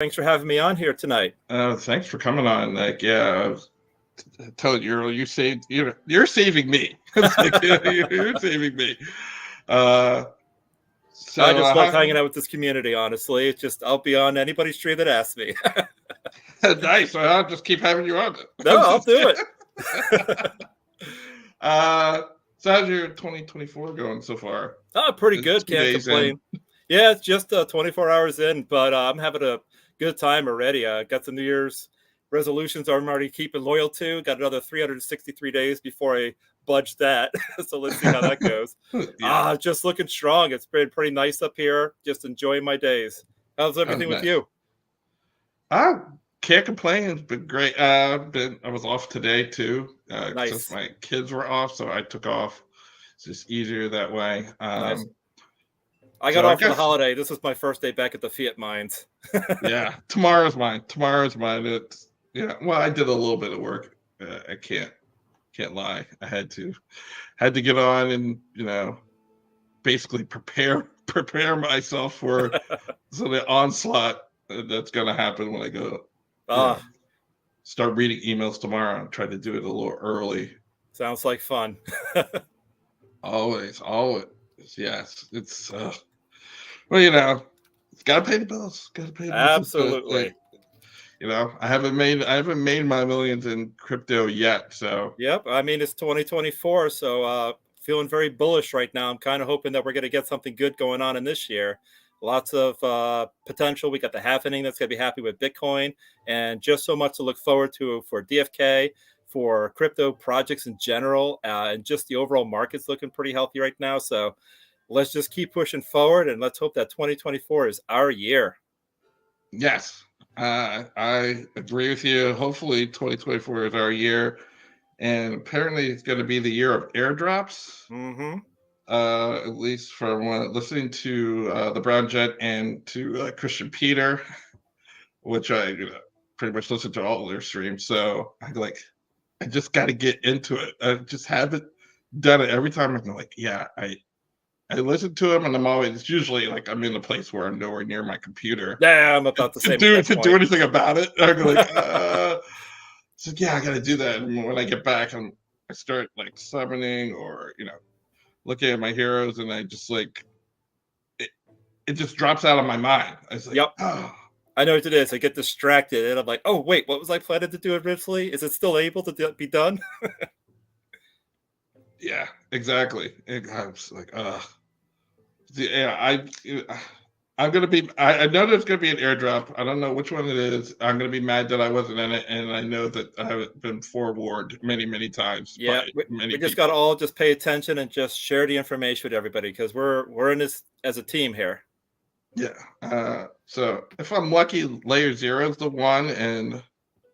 Thanks for having me on here tonight. Thanks for coming on. Like, yeah, I was telling you earlier, you're saving me. It's like you're saving me. Uh, I so just love how hanging out with this community, honestly. It's just, I'll be on anybody's tree that asks me. nice. I'll just keep having you on. No, I'll do it. uh, so how's your 2024 going so far? Oh, pretty It's good. two Can't days in. complain. Yeah, it's just 24 hours in, but I'm having a good time already. Got some New Year's resolutions I'm already keeping loyal to. Got another 363 days before I budge that. So let's see how that goes. Yeah. Just looking strong. It's been pretty nice up here. Just enjoying my days. How's Oh, everything with nice. you? I can't complain. It's been great. I was off today too, since Nice. my kids were off, so I took off. It's just easier that way. Nice. I got So I off for the guess, holiday. This was my first day back at the Fiat Mines. yeah, tomorrow's mine. Tomorrow's mine. It's yeah. Well, I did a little bit of work. I can't lie. I had to get on and basically prepare myself for the onslaught that's gonna happen when I go. You know, Ah, start reading emails tomorrow and try to do it a little early. sounds like fun. Always, always. Yes. It's well, it's gotta pay the bills. Gotta pay the bills. But Absolutely. I haven't made my millions in crypto yet. So Yep. I mean, it's 2024, so feeling very bullish right now. I'm kind of hoping that we're going to get something good going on in this year. Lots of potential. We got the halfening that's going to be happy with Bitcoin, and just so much to look forward to for DFK, for crypto projects in general, and just the overall market's looking pretty healthy right now. So let's just keep pushing forward, and let's hope that 2024 is our year. yes. I agree with you. Hopefully 2024 is our year. And apparently it's gonna be the year of airdrops. Mm-hmm. At least from listening to the Brown Jet and to Christian Peter, which I pretty much listen to all their streams. So I just got to get into it. I just haven't done it. Every time I'm like, yeah, I listen to him, and it's usually like I'm in a place where I'm nowhere near my computer Yeah, I'm about the to same at do that to do point. anything about it. I'm like, so yeah, I got to do that. And when I get back, I start like summoning or looking at my heroes, and I just like it. It just drops out of my mind. I was like, Yep. oh, I know what it is. I get distracted and I'm like, oh, wait, what was I planning to do originally? Is it still able to be done? yeah, exactly. And I was like, yeah, I'm gonna be. I know there's gonna be an airdrop. I don't know which one it is. I'm gonna be mad that I wasn't in it, and I know that I have been forewarned many, many times Yeah, by we many just got to people. all just pay attention and just share the information with everybody because we're in this as a team here. Yeah. So if I'm lucky, layer zero is the one, and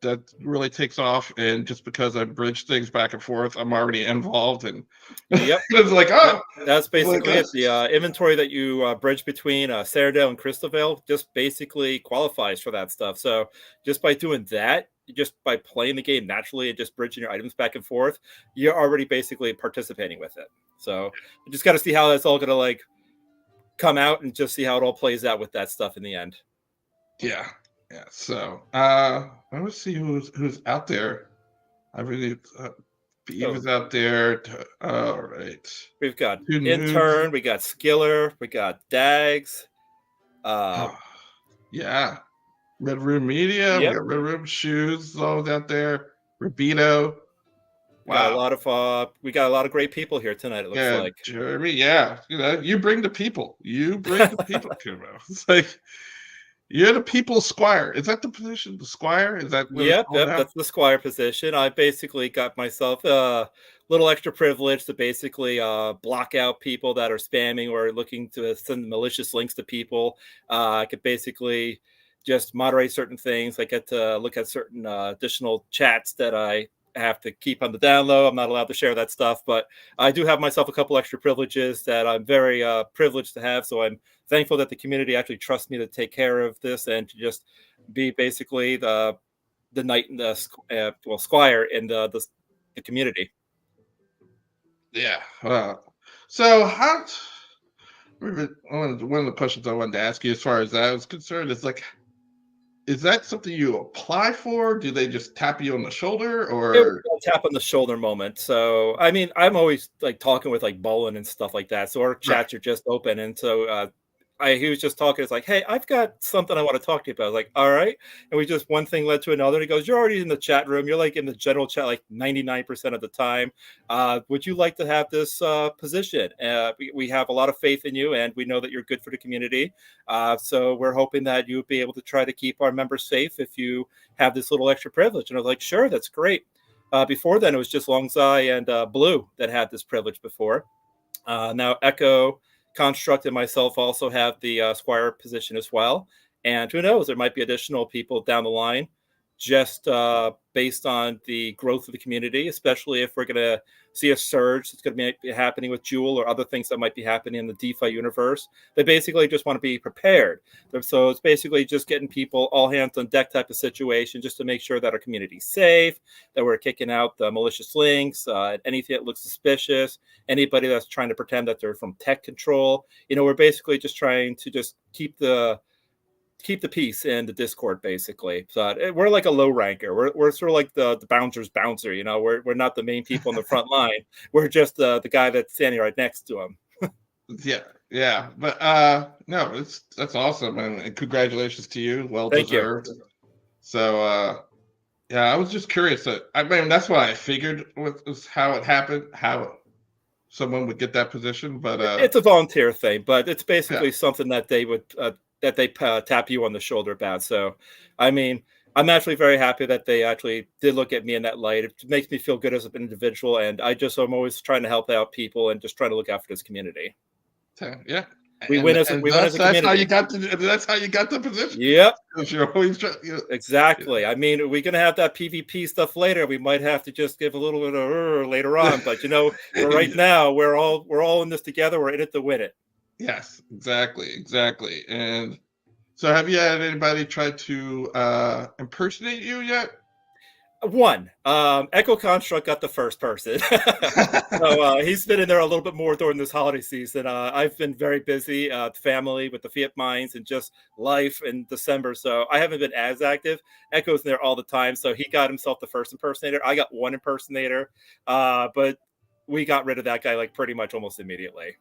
that really takes off. And just because I bridge things back and forth, I'm already involved, and Yep. it's like, That, oh, that's like basically it. The inventory that you bridge between Saradale and Christabel just basically qualifies for that stuff. So just by doing that, just by playing the game naturally and just bridging your items back and forth, you're already basically participating with it. So you just got to see how that's all going to like come out and just see how it all plays out with that stuff in the end. yeah, yeah. So let me see who's out there. I really Beav So is out there. All right. we've got Two noobs. Intern, we got Skiller, we got Dags. Uh, Oh, yeah. Red Room Media. We yep, got Red Room Shoes. All out there. Rabito. Wow. we got a lot of great people here tonight. It looks Yeah, like. Jeremy. Yeah. You bring the people. You bring the people, Kumo. It's like you're the people's squire. Is that the position? The squire? Is that what it's Yep, called yep, now? that's the squire position. I basically got myself a little extra privilege to basically block out people that are spamming or looking to send malicious links to people. I could basically just moderate certain things. I get to look at certain additional chats that I have to keep on the down low. I'm not allowed to share that stuff, but I do have myself a couple extra privileges that I'm very privileged to have. So I'm thankful that the community actually trusts me to take care of this and to just be basically the knight and the squire in the community. Yeah. So how? One of the questions I wanted to ask you, as far as that was concerned, is like, is that something you apply for? Do they just tap you on the shoulder It was or a tap on the shoulder moment. So, I mean, I'm always like talking with like Bolin and stuff like that. So our right? chats are just open. And so he was just talking. It's like, hey, I've got something I want to talk to you about. I was like, all right. And we just one thing led to another. And he goes, you're already in the chat room. You're like in the general chat like 99% of the time. Would you like to have this position? We have a lot of faith in you and we know that you're good for the community. So we're hoping that you'll be able to try to keep our members safe if you have this little extra privilege. And I was like, sure, that's great. Before then, it was just Longzai and Blue that had this privilege before. Now, Echo, Construct, and myself also have the Squire position as well. And who knows, there might be additional people down the line just based on the growth of the community, especially if we're going to see a surge that's going to be happening with Jewel or other things that might be happening in the DeFi universe. They basically just want to be prepared. So it's basically just getting people all hands on deck type of situation just to make sure that our community's safe, that we're kicking out the malicious links, anything that looks suspicious, anybody that's trying to pretend that they're from tech control. We're basically just trying to just keep the peace in the Discord, basically. So we're like a low ranker. We're sort of like the bouncer's bouncer. We're not the main people on the front line. We're just the guy that's standing right next to him. Yeah, yeah. But no, that's awesome, and congratulations to you. Well Thank you. deserved. So yeah, I was just curious. I mean, that's what I figured was how it happened, how someone would get that position. But It's a volunteer thing, but it's yeah, basically something that they would tap you on the shoulder about. So, I mean, I'm actually very happy that they actually did look at me in that light. It makes me feel good as an individual, and I'm always trying to help out people and just trying to look out for this community. yeah. We And win as a and we win as thus a community. that's how you got the position. Yep. Because you're always trying. Yeah. Exactly. I mean, we're gonna have that PvP stuff later. We might have to just give a little bit of later on, but for right Yeah. now, we're all in this together. We're in it to win it. Yes, exactly. And so, have you had anybody try to impersonate you yet? One, Echo Construct got the first person, so he's been in there a little bit more during this holiday season. I've been very busy, family with the Fiat Mines and just life in December, so I haven't been as active. Echo's in there all the time, so he got himself the first impersonator. I got one impersonator, but we got rid of that guy like pretty much almost immediately.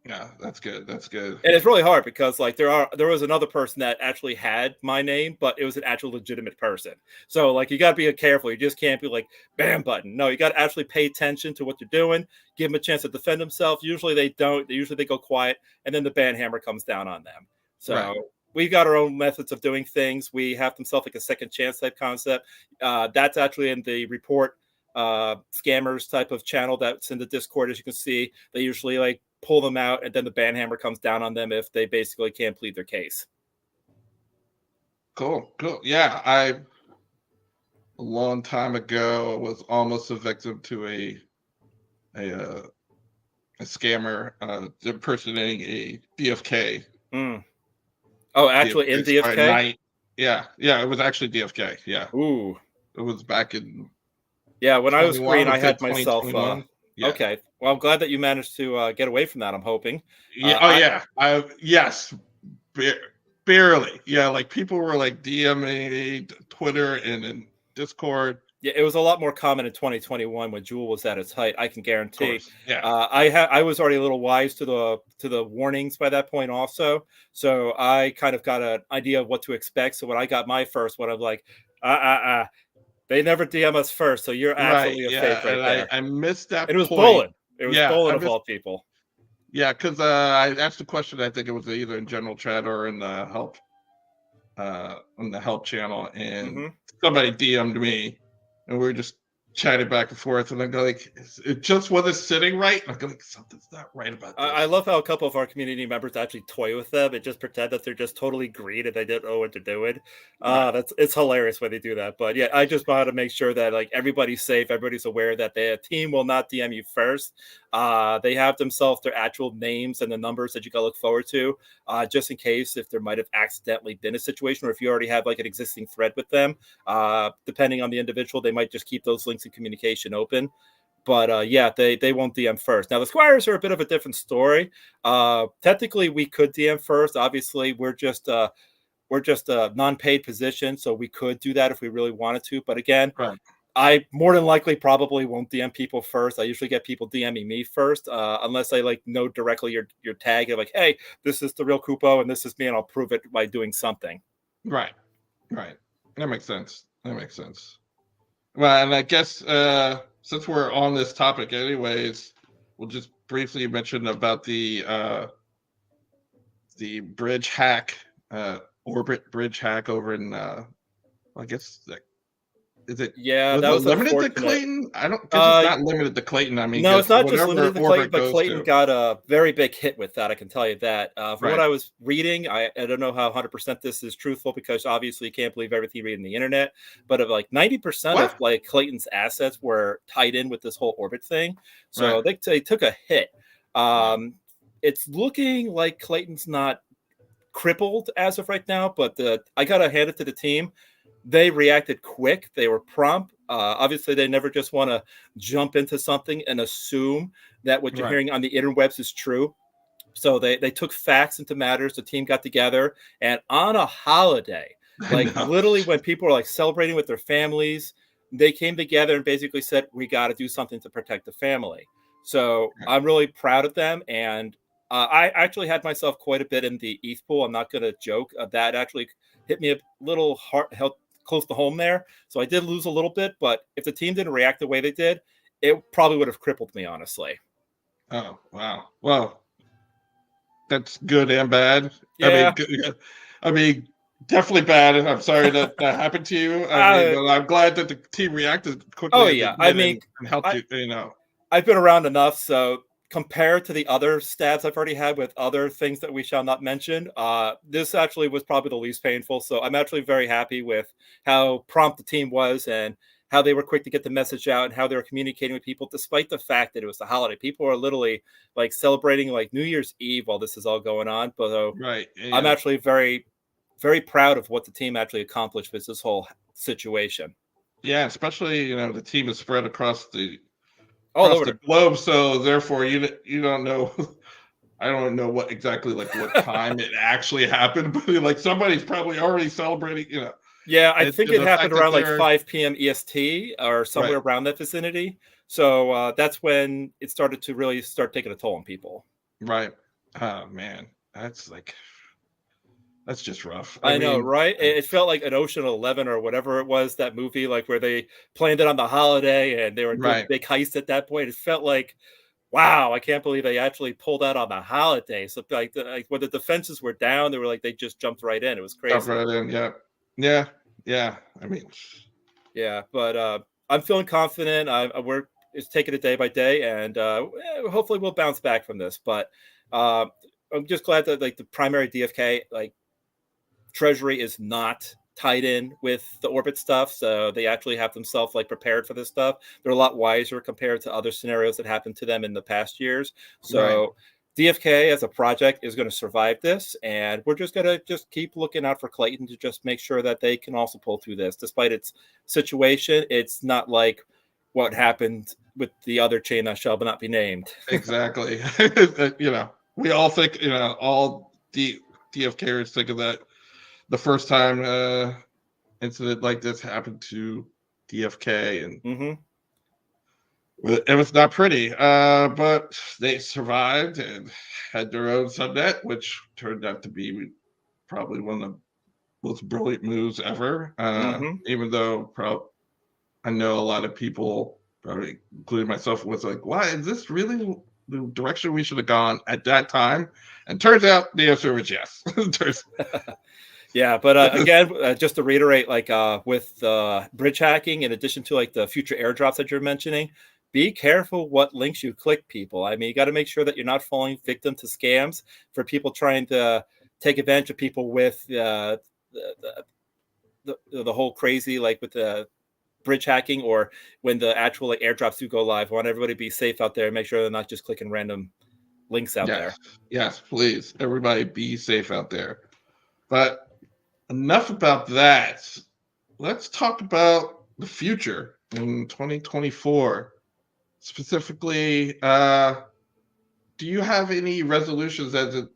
Yeah, that's good. That's good. And it's really hard because like there was another person that actually had my name, but it was an actual legitimate person. So like you got to be careful. You just can't be like bam button. No, you got to actually pay attention to what they're doing. Give them a chance to defend themselves. Usually they don't. Usually they go quiet, and then the ban hammer comes down on them. Right. So we've got our own methods of doing things. We have themselves like a second chance type concept. That's actually in the report scammers type of channel that's in the Discord. As you can see, they usually like pull them out, and then the ban hammer comes down on them if they basically can't plead their case. Cool. Yeah, I a long time ago was almost a victim to a uh, a scammer impersonating a DFK. Mm. Oh, actually in DFK by DFK? night. Yeah, it was actually DFK. Yeah, Ooh. it was back in Yeah, when I was 21. green, I I said had myself 2021. Yeah. okay. Well, I'm glad that you managed to get away from that, I'm hoping. Yeah. Uh Oh I yeah. Yes. ba- Barely. Yeah. Like people were like DMing me, Twitter and Discord. Yeah, it was a lot more common in 2021 when Jewel was at its height. I can Of guarantee. course. Yeah. I was already a little wise to the warnings by that point, also. So I kind of got an idea of what to expect. So when I got my first one, I'm like, they never DM us first, so you're Right. absolutely a fake Yeah. right And there. I missed And it that was point. Bolin. It was Yeah. Bolin of all people. Yeah. Because I asked a question. I think it was either in general chat or in the help channel, and Hmm. somebody DM'd me, and we were just chatting back and forth, and I go like, it just wasn't sitting right. And I go like, something's not right about I this. love how a couple of our community members actually toy with them and just pretend that they're just totally green and they don't know what they're doing. Right. It's hilarious when they do that. But yeah, I just wanted to make sure that like everybody's safe, everybody's aware that the team will not DM you first. They have themselves their actual names and the numbers that you gotta look forward to, just in case if there might have accidentally been a situation or if you already have like an existing thread with them. Depending on the individual, they might just keep those links of communication open. But yeah, they won't DM first. Now the Squires are a bit of a different story. Technically, we could DM first. Obviously, we're just we're just a non-paid position, so we could do that if we really wanted to. But again, Right. I more than likely probably won't DM people first. I usually get people DMing me first, unless I like know directly your tag. You're like, hey, this is the real Kupo, and this is me, and I'll prove it by doing something. Right. Right. That makes sense. That makes sense. Well, and I guess since we're on this topic, anyways, we'll just briefly mention about the bridge hack, orbit bridge hack over in. I guess like, is it Yeah, was that it was limited to unfortunate. Clayton? I don't guess it's Uh, not limited to Clayton. I mean, No, it's guess not just whatever limited to Clayton, orbit but goes Clayton to. got a very big hit with that. I can tell you that. From what Right. I was reading, I don't know how 100% this is truthful because obviously you can't believe everything you read on the internet. But of like 90% of What? like Clayton's assets were tied in with this whole orbit thing, Right. so they took a hit. Wow. It's looking like Clayton's not crippled as of right now, but I gotta hand it to the team. They reacted quick. They were prompt. Obviously, they never just want to jump into something and assume that what you're Right. hearing on the interwebs is true. So they took facts into matters. The team got together and on a holiday, I like know. literally when people are like celebrating with their families, they came together and basically said, "We got to do something to protect the family." So I'm really proud of them, and I actually had myself quite a bit in the ETH pool. I'm not going to joke. That actually hit me a little hard, held close to home there. So I did lose a little bit, but if the team didn't react the way they did, it probably would have crippled me, honestly. Oh, wow. Well, that's good and bad. I mean, Yeah. yeah, I mean, definitely bad. I'm sorry that that happened to you. I mean, Uh, but I'm glad that the team reacted oh quickly as they yeah. I did mean, and helped I you. You know, I've been around enough, so compared to the other stabs I've already had with other things that we shall not mention, this actually was probably the least painful. So I'm actually very happy with how prompt the team was and how they were quick to get the message out and how they were communicating with people, despite the fact that it was the holiday. People are literally like celebrating like New Year's Eve while this is all going on. But right? I'm Yeah, actually very, very proud of what the team actually accomplished with this whole situation. yeah. Especially, the team is spread All across over the the globe, so therefore you don't know. I don't know what exactly like what time it actually happened, but like somebody's probably already celebrating. Yeah, I And, think it the happened fact that around like they're 5 p.m. EST or right. somewhere around that vicinity. So that's when it started to really start taking a toll on people. Right. Oh man, that's just rough. I I know, mean, right? It felt like an Ocean 11 or whatever it was, that movie, like where they planned it on the holiday and they were doing the right, big heist at that point. It felt like, wow, I can't believe they actually pulled out on the holiday. So like when the defenses were down, they were like they just jumped right in. It was jump crazy. right in. Yeah, yeah, yeah. I mean, Yeah, but I'm feeling confident. We're it's taking it day by day, and hopefully we'll bounce back from this. But uh, I'm just glad that like the primary DFK like treasury is not tied in with the orbit stuff, so they actually have themselves like prepared for this stuff. They're a lot wiser compared to other scenarios that happened to them in the past years. right, So DFK as a project is going to survive this, and we're just going to just keep looking out for Clayton to just make sure that they can also pull through this. Despite its situation, it's not like what happened with the other chain that shall not be named. exactly. We all think, all DFKers think of that the first time incident like this happened to DFK, and Hmm. it was not pretty. But they survived and had their own subnet, which turned out to be probably one of the most brilliant moves ever. Hmm. Even though I know a lot of people, probably including myself, was like, "Why is this really the direction we should have gone at that time?" And turns out the answer was yes. Yeah, but again, just to reiterate, like with bridge hacking, in addition to like the future airdrops that you're mentioning, be careful what links you click, people. I mean, you got to make sure that you're not falling victim to scams for people trying to take advantage of people with the, the whole crazy, like with the bridge hacking, or when the actual like airdrops do go live. I want everybody to be safe out there and make sure they're not just clicking random links out Yes, there. yes, please, everybody, be safe out there. But enough about that. Let's talk about the future in 2024. Specifically, do you have any resolutions as it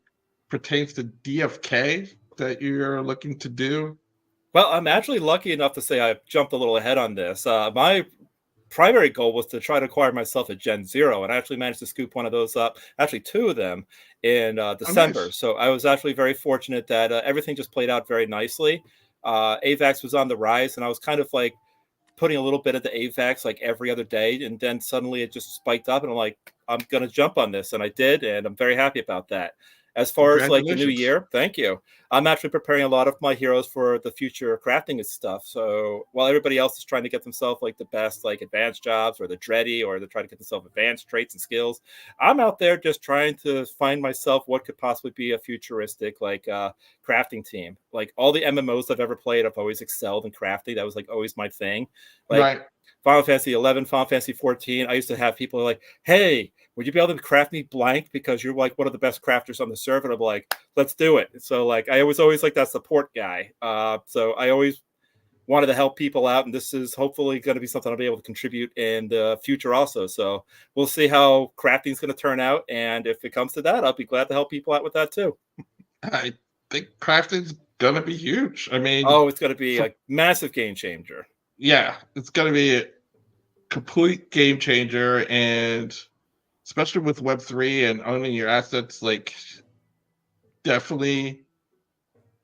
pertains to DFK? that you're looking to do? Well, I'm actually lucky enough to say I jumped a little ahead on this. My primary goal was to try to acquire myself a Gen Zero, and I actually managed to scoop one of those up, actually two of them, in Oh, December. nice. So I was actually very fortunate that everything just played out very nicely. AVAX was on the rise, and I was kind of like putting a little bit of the AVAX like every other day, and then suddenly it just spiked up, and I'm like, I'm gonna jump on this, and I did, and I'm very happy about that. As far as like the new Congratulations. year, thank you. I'm actually preparing a lot of my heroes for the future crafting and stuff. So while everybody else is trying to get themselves like the best like advanced jobs or the dready or they're trying to get themselves advanced traits and skills, I'm out there just trying to find myself what could possibly be a futuristic like crafting team. Like all the MMOs I've ever played, I've always excelled in crafting. That was like always my thing. Like Right. Final Fantasy 11, Final Fantasy 14. I used to have people like, "Hey, would you be able to craft me blank because you're like one of the best crafters on the server?" And I'm like, "Let's do it." So like I was always like that support guy. So I always wanted to help people out, and this is hopefully going to be something I'll be able to contribute in the future also. So we'll see how crafting is going to turn out, and if it comes to that, I'll be glad to help people out with that too. I think crafting's gonna be huge. I mean, Oh, it's going to be for, a massive game changer. yeah, it's gonna be a complete game changer, and especially with Web3 and owning your assets, like definitely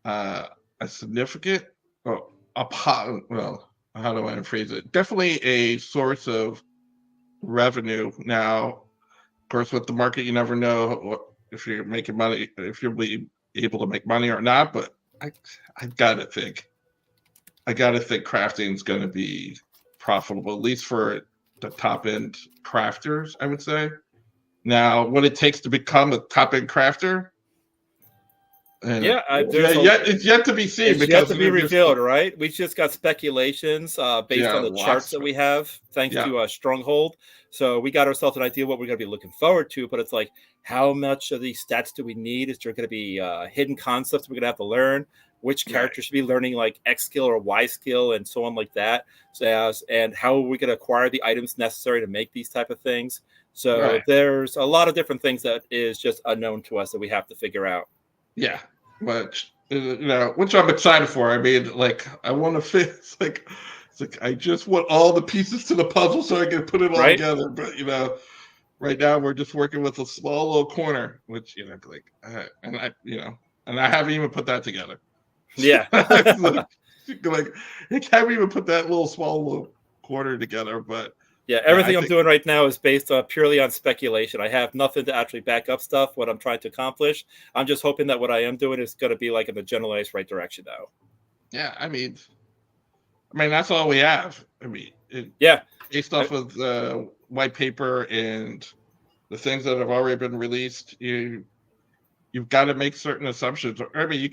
uh, a significant, well, well, how do I phrase it? Definitely a source of revenue. Now, of course, with the market, you never know if you're making money, if you'll be able to make money or not. But I, I gotta think, I gotta think crafting is going to be profitable, at least for the top end crafters, I would say. Now, what it takes to become a top end crafter, and Yeah, yeah, there's a yet it's yet to be seen It's yet because to be there's revealed, right? We just got speculations based yeah, on the charts lots that of we have, thanks yeah, to Stronghold. So we got ourselves an idea what we're going to be looking forward to. But it's like, how much of these stats do we need? Is there going to be hidden concepts we're going to have to learn? Which right, character should be learning like X skill or Y skill and so on like that? So, and how are we going to acquire the items necessary to make these type of things? So right, there's a lot of different things that is just unknown to us that we have to figure out. yeah. Which which I'm excited for. I mean, like I want to fit. It's like I just want all the pieces to the puzzle so I can put it all Right? together. But right now we're just working with a small little corner, which like, and I haven't even put that together. Yeah. It's like I can't even put that little small little corner together. But Yeah, yeah, I everything I'm think doing right now is based on purely on speculation. I have nothing to actually back up stuff, what I'm trying to accomplish. I'm just hoping that what I am doing is going to be like in the generalized right direction now. yeah, I mean that's all we have. I mean, Yeah. based I, off of the white paper and the things that have already been released, you've got to make certain assumptions. Or I mean,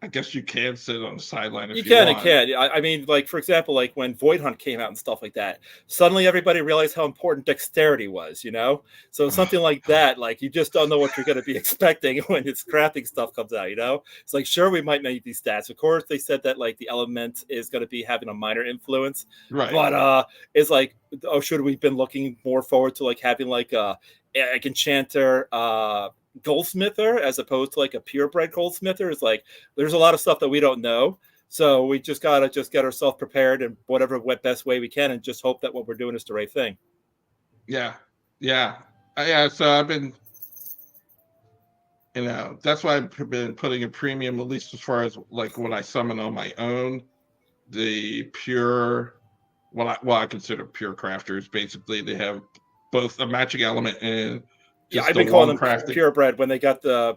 I guess you can sit on the sideline You if you can and want. can. I mean, like for example, like when Void Hunt came out and stuff like that, suddenly everybody realized how important dexterity was. So Oh something like God, that, like you just don't know what you're going to be expecting when it's crafting stuff comes out. It's like sure we might make these stats. Of course, they said that like the element is going to be having a minor influence, right? but it's like oh, should we been looking more forward to like having like a like enchanter goldsmither as opposed to like a purebred goldsmither? Is like there's a lot of stuff that we don't know, so we just gotta just get ourselves prepared in whatever best way we can, and just hope that what we're doing is the right thing. Yeah, yeah, yeah. So I've been, that's why I've been putting a premium, at least as far as like when I summon on my own, the pure, I consider pure crafters. Basically, they have both a matching element and Yeah, just I've the been calling one them crafting. purebred when they got the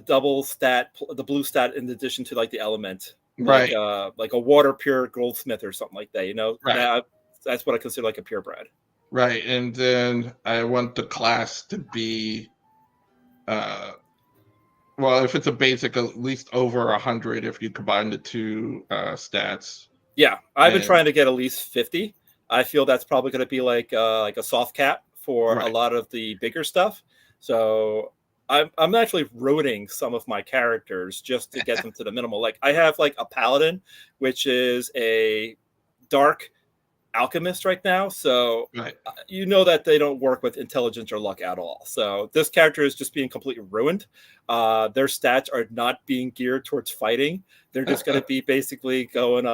double stat, the blue stat in addition to like the element, Right, like a water pure goldsmith or something like that. right, That's what I consider like a purebred. right. And then I want the class to be, uh, well, if it's a basic, at least over 100 if you combine the two stats. Yeah, I've been And trying to get at least 50. I feel that's probably going to be like a soft cap for a right, lot of the bigger stuff. So I'm actually rooting some of my characters just to get them to the minimal. Like I have like a paladin, which is a dark alchemists right now, so Right. you know that they don't work with intelligence or luck at all. So this character is just being completely ruined. Their stats are not being geared towards fighting. They're just going to be basically going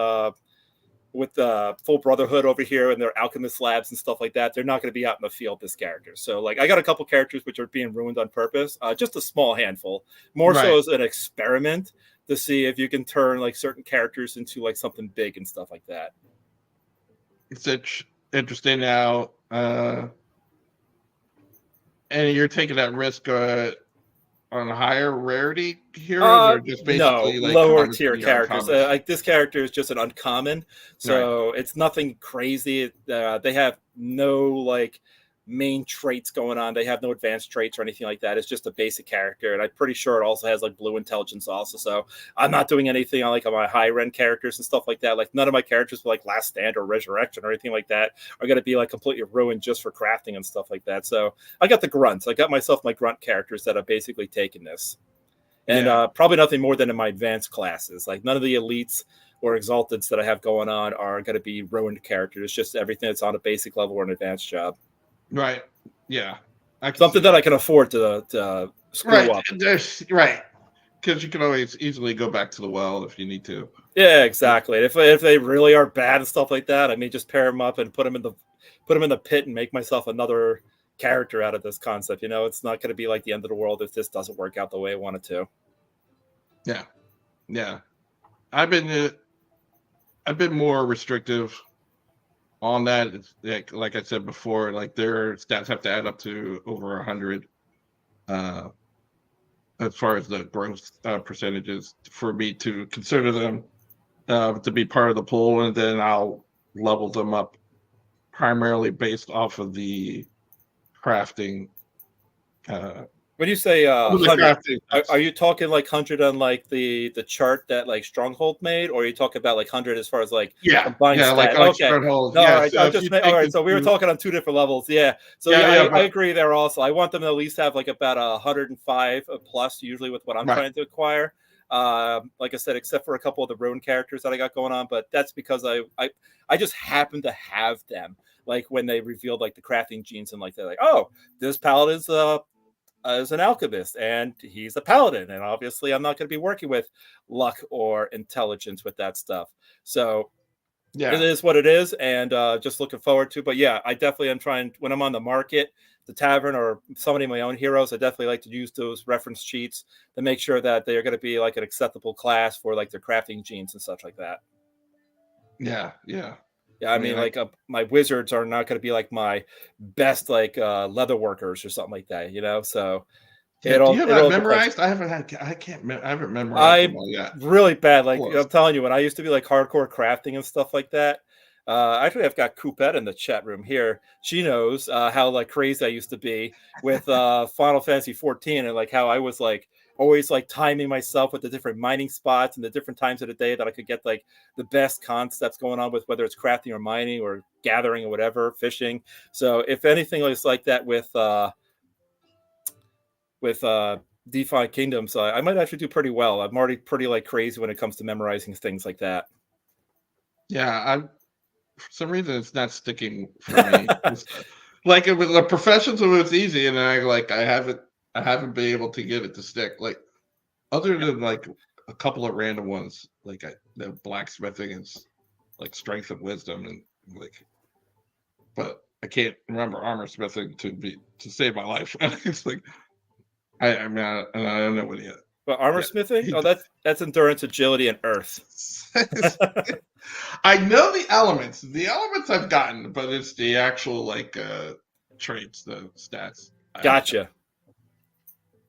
with the full brotherhood over here and their alchemist labs and stuff like that. They're not going to be out in the field, this character. So like I got a couple characters which are being ruined on purpose, just a small handful, more Right. so as an experiment to see if you can turn like certain characters into like something big and stuff like that. It's interesting now. And you're taking that risk on higher rarity heroes, or just No, basically like lower commons tier and your characters. uncommons? Like this character is just an uncommon, Right. so it's nothing crazy. They have no like main traits going on. They have no advanced traits or anything like that. It's just a basic character, and I'm pretty sure it also has like blue intelligence also. So I'm not doing anything on like on my high end characters and stuff like that. Like none of my characters with like Last Stand or Resurrection or anything like that are going to be like completely ruined just for crafting and stuff like that. So I got the grunts. I got myself my grunt characters that have basically taken this, and Yeah. probably nothing more than in my advanced classes. Like none of the elites or exalteds that I have going on are going to be ruined characters. It's just everything that's on a basic level or an advanced job. Right. Yeah. I can see Something that I that. can afford to screw Right. up. There's right. Because you can always easily go back to the well if you need to. Yeah, Yeah. exactly. If they really are bad and stuff like that, I mean, just pair them up and put them in the pit and make myself another character out of this concept. You know, it's not going to be like the end of the world if this doesn't work out the way I want it to. Yeah. Yeah. I've been uh, I've been more restrictive on that. It's like I said before, like their stats have to add up to over 100 uh, as far as the growth percentages for me to consider them to be part of the pool, and then I'll level them up primarily based off of the crafting. Uh, When you say the 100, crafting are steps. you talking like 100 on like the chart that like Stronghold made, or are you talking about like 100 as far as like Yeah, combined yeah, stat? like Okay, stronghold. no, all Yes, right. I if just you all take right. So we were into talking on two different levels. Yeah. So yeah, yeah, yeah, I but agree there also. I want them to at least have like about 105 plus, usually with what I'm right, trying to acquire. Like I said, except for a couple of the rune characters that I got going on, but that's because I just happen to have them. Like when they revealed like the crafting genes and like they're like, oh, this paladin's as an alchemist and he's a paladin, and obviously I'm not going to be working with luck or intelligence with that stuff, so it yeah, is what it is, and just looking forward to. But yeah, I definitely am trying when I'm on the market, the tavern, or somebody of my own heroes, I definitely like to use those reference cheats to make sure that they are going to be like an acceptable class for like their crafting genes and such like that. yeah, yeah. Yeah, I I mean, mean, I like my wizards are not going to be like my best like leather workers or something like that, you know. So yeah. Do you have it that all depends. memorized? I haven't had. I can't. I haven't memorized them I'm all yet. really bad. Like Close. I'm telling you, when I used to be like hardcore crafting and stuff like that. Actually, I've got Coupette in the chat room here. She knows how like crazy I used to be with Final Fantasy 14, and like how I was like always like timing myself with the different mining spots and the different times of the day that I could get like the best concepts going on with whether it's crafting or mining or gathering or whatever, fishing. So if anything is like that with DeFi Kingdoms, I might actually do pretty well. I'm already pretty like crazy when it comes to memorizing things like that. Yeah, I for some reason it's not sticking for me. It's, like it was the professions it was easy, and I haven't been able to get it to stick. Like other Yeah. than like a couple of random ones, like the blacksmithing is like strength and wisdom, and like, but I can't remember armor smithing to save my life. It's like I mean I don't know what he. But armor Yeah, smithing, he. oh, that's endurance, agility, and earth. I know the elements. The elements I've gotten, but it's the actual like traits, the stats. I don't know. Gotcha.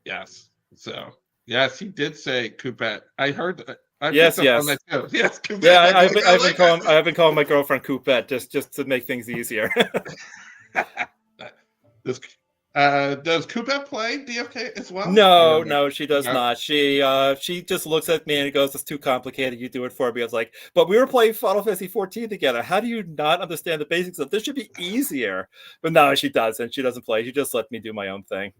Yes. So yes, he did say Coupette. I heard. I picked Yes, up on that yes. too. Yes, Yeah, Coupette. I go. I've been calling my girlfriend Coupette just to make things easier. Does does Coupette play DFK as well? Or No, no? no, she does No. not. She just looks at me and goes, "It's too complicated. You do it for me." I was like, "But we were playing Final Fantasy 14 together. How do you not understand the basics of this? Should be easier." But no, she doesn't. She doesn't play. She just let me do my own thing.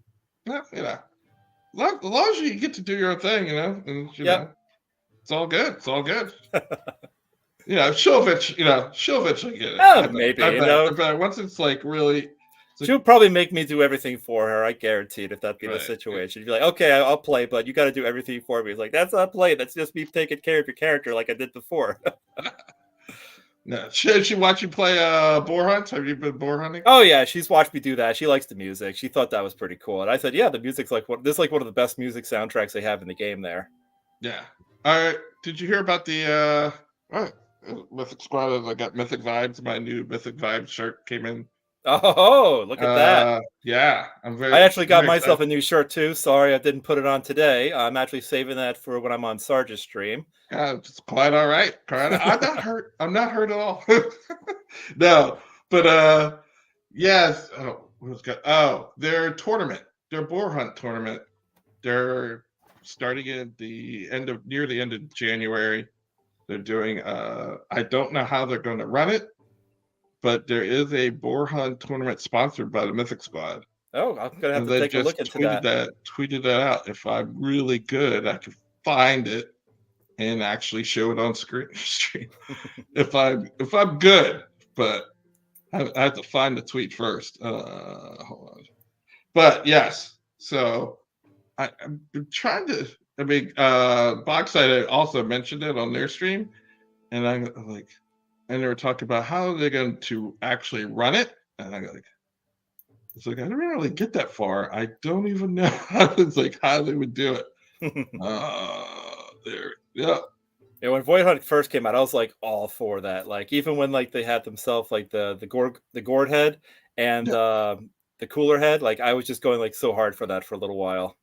No, as long as you get to do your own thing, and Yep. it's all good. It's all good. she'll eventually get it. Oh, maybe, I bet. But once it's like really, it's like she'll probably make me do everything for her. I guarantee it if that be the right. situation. She'd be like, "Okay, I'll play, but you got to do everything for me." It's like that's not play. That's just me taking care of your character like I did before. No, she watch you play boar hunts? Have you been boar hunting? Oh yeah, she's watched me do that. She likes the music. She thought that was pretty cool, and I said, "Yeah, the music's like this is like one of the best music soundtracks they have in the game." There. Yeah. All right. Did you hear about the Mythic Squad? I got Mythic Vibes. My new Mythic Vibes shirt came in. Oh, look at that! Yeah, I actually got very myself excited. a new shirt too. Sorry, I didn't put it on today. I'm actually saving that for when I'm on Sarge's stream. It's quite all right. Quite, I'm not hurt. I'm not hurt at all. No, but yes. Oh, what's good? Oh, their tournament, their boar hunt tournament. They're starting at the end of near the end of January. They're doing. I don't know how they're going to run it, but there is a boar hunt tournament sponsored by the Mythic Squad, Oh, I'm gonna have and to they take a just look into that. tweeted that out. If I'm really good, I can find it and actually show it on screen stream. If I'm good, but I have to find the tweet first. Hold on. But yes, so I'm trying to. I mean, Boxside also mentioned it on their stream, and I'm like, and they were talking about how they're going to actually run it, and I'm like, it's like I didn't really get that far. I don't even know it's like how they would do it. There, yeah, Yeah, when Void Hunt first came out, I was like all for that. Like even when like they had themselves like the gourd head and yeah, the cooler head, like I was just going like so hard for that for a little while.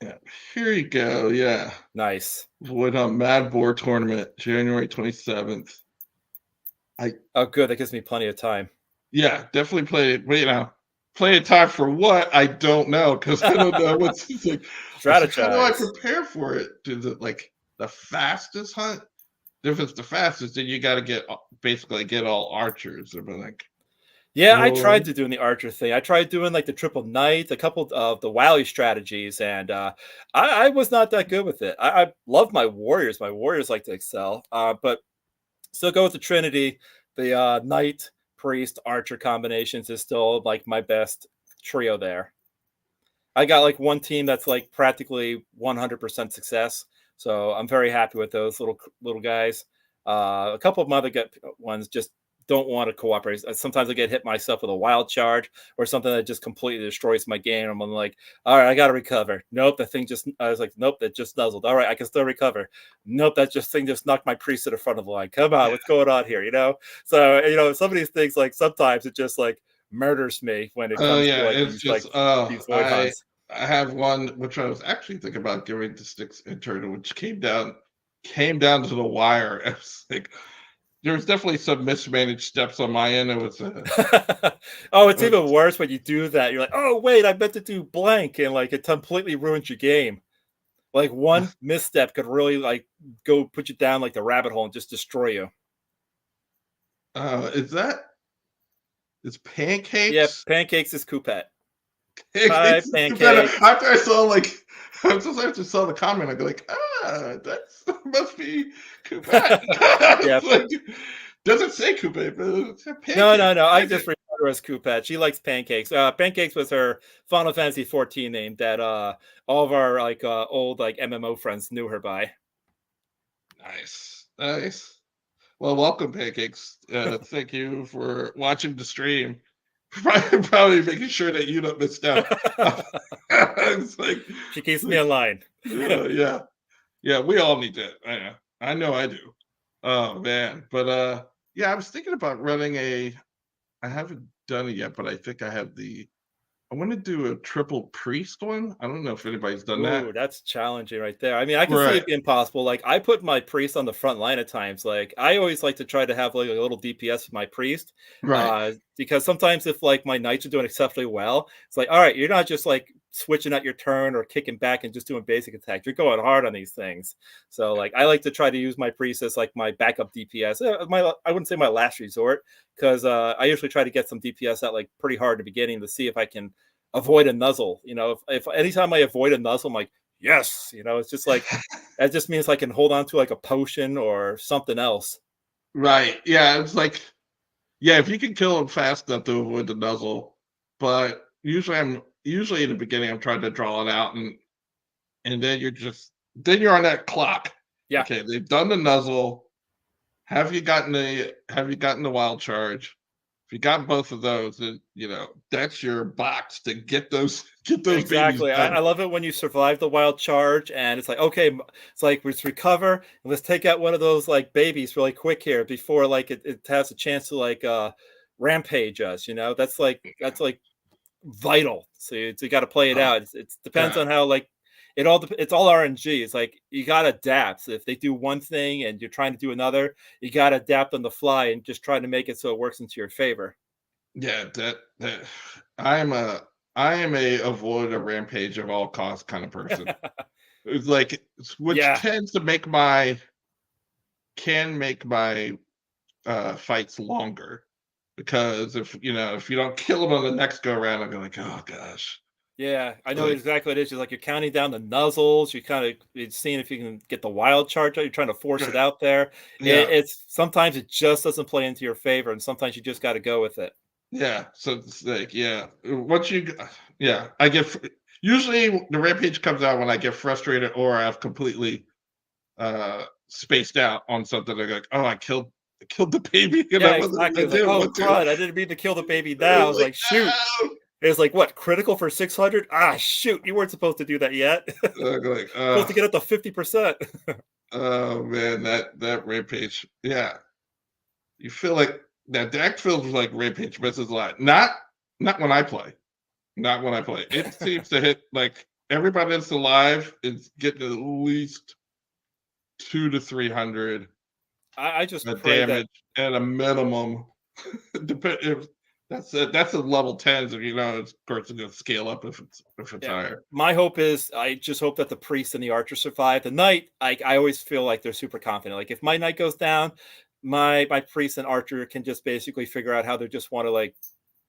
yeah. Here you go. Yeah, Nice. Void on Mad Boar tournament, January 27th. I Oh, good. That gives me plenty of time. Yeah, definitely play it. But play it time for what? I don't know because I don't know what's it's like. It's like, how do I Strategize. prepare for it? Is it like the fastest hunt? If it's the fastest, then you got to basically get all archers. I've been like, Yeah, I oh, tried to doing the archer thing. I tried doing like the triple knight, a couple of the Wally strategies, and I was not that good with it. I love my warriors. My warriors like to excel, but still go with the Trinity. The knight, priest, archer combinations is still like my best trio there. I got like one team that's like practically 100% success, so I'm very happy with those little guys. A couple of my other ones just don't want to cooperate. Sometimes I get hit myself with a wild charge or something that just completely destroys my game. I'm like, all right, I got to recover. Nope, the thing just. I was like, nope, that just nuzzled. All right, I can still recover. Nope, that just thing just knocked my priest to the front of the line. Come on, yeah, what's going on here? So some of these things like sometimes it just like murders me when it oh comes to yeah. like It's these like just these void hunts. I have one which I was actually thinking about giving to Sticks Eternal, which came down to the wire. I was like, there was definitely some mismanaged steps on my end. It was Oh, it's uh, even worse when you do that. You're like, oh wait, I meant to do blank, and like it completely ruins your game. Like one misstep could really like go put you down like the rabbit hole and just destroy you. is that is Yeah, pancakes? pancakes is coupette. Hi, Pancakes is better. pancakes. After I saw like, after I saw the comment, I go like, that's must be Coupette. Yeah. It's like, doesn't say Coupette, but it's a No, pancake. no, no. I just Pancake. refer to her as coupette. She likes pancakes. Pancakes was her Final Fantasy 14 name that all of our like old like MMO friends knew her by. Nice, nice. Well, welcome, pancakes. Thank you for watching the stream. Probably making sure that you don't miss out. It's like, She keeps me in line. yeah. Yeah, we all need that. I know I do. Oh man, but yeah, I was thinking about running I haven't done it yet, but I think I want to do a triple priest one. I don't know if anybody's done Ooh, that. that's challenging right there. I mean, I can see Right, it being possible. Like, I put my priest on the front line at times. Like, I always like to try to have like a little DPS with my priest, right. because sometimes if like my knights are doing exceptionally well, it's like, all right, you're not just like switching at your turn or kicking back and just doing basic attacks. You're going hard on these things. So, like, I like to try to use my priest as like my backup DPS. I wouldn't say my last resort because I usually try to get some DPS out like pretty hard in the beginning to see if I can avoid a nuzzle. If anytime I avoid a nuzzle, I'm like, yes, it's just like that just means I can hold on to like a potion or something else. Right. Yeah, it's like yeah, if you can kill them fast enough to avoid the nuzzle, but usually in the beginning I'm trying to draw it out and then you're on that clock. Yeah, Okay, they've done the nuzzle. Have you gotten the wild charge? If you got both of those, then that's your box to get those babies exactly. I done. love it when you survive the wild charge and it's like, okay, it's like let's recover and let's take out one of those like babies really quick here before like it has a chance to like rampage us, you know? That's like vital. So you got to play it Oh, out. It depends yeah, on how like it's all RNG. It's like you got to adapt. So if they do one thing and you're trying to do another, you got to adapt on the fly and just try to make it so it works into your favor. yeah. That I am a avoid a rampage of all costs kind of person. It's like which Yeah. tends to make my fights longer because if you don't kill them on the next go around, I'm like, oh gosh, Yeah, I know like exactly what it is. You're like you're counting down the nuzzles. You're seeing if you can get the wild charge out. You're trying to force it out there. yeah, It's sometimes it just doesn't play into your favor, and sometimes you just got to go with it. yeah. So it's like once yeah, usually the rampage comes out when I get frustrated or I've completely spaced out on something. They're like, oh, I killed the baby and Yeah, I exactly. It's like, didn't oh want to. crud, I didn't mean to kill the baby I now. was It's like, like shoot. It's like what critical for 600? Ah, shoot, you weren't supposed to do that yet. no. I'm like, Supposed to get up to 50%. oh man, that rampage. Yeah, you feel like that deck feels like rampage misses a lot. Not when I play. Not when I play. It seems to hit like everybody that's alive is getting at least 2 to 300 I just pray that damage at a minimum. Depend if that's a level 10, so of course it's gonna scale up if it's yeah, higher. my hope is I just hope that the priest and the archer survive. The knight, I always feel like they're super confident. Like if my knight goes down, my priest and archer can just basically figure out how they just want to like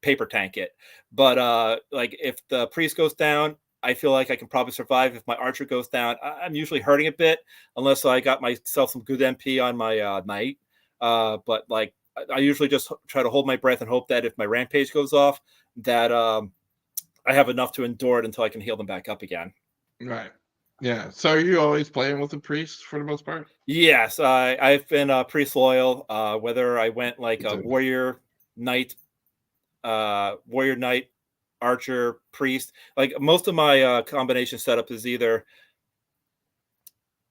paper tank it. But like if the priest goes down, I feel like I can probably survive. If my archer goes down, I'm usually hurting a bit unless I got myself some good MP on my knight. But like I usually just try to hold my breath and hope that if my rampage goes off, that I have enough to endure it until I can heal them back up again. Right. Yeah. So are you always playing with the priest for the most part? Yes, I've been priest loyal. Whether I went like Me a too. knight, warrior knight, archer, priest. Like most of my combination setup is either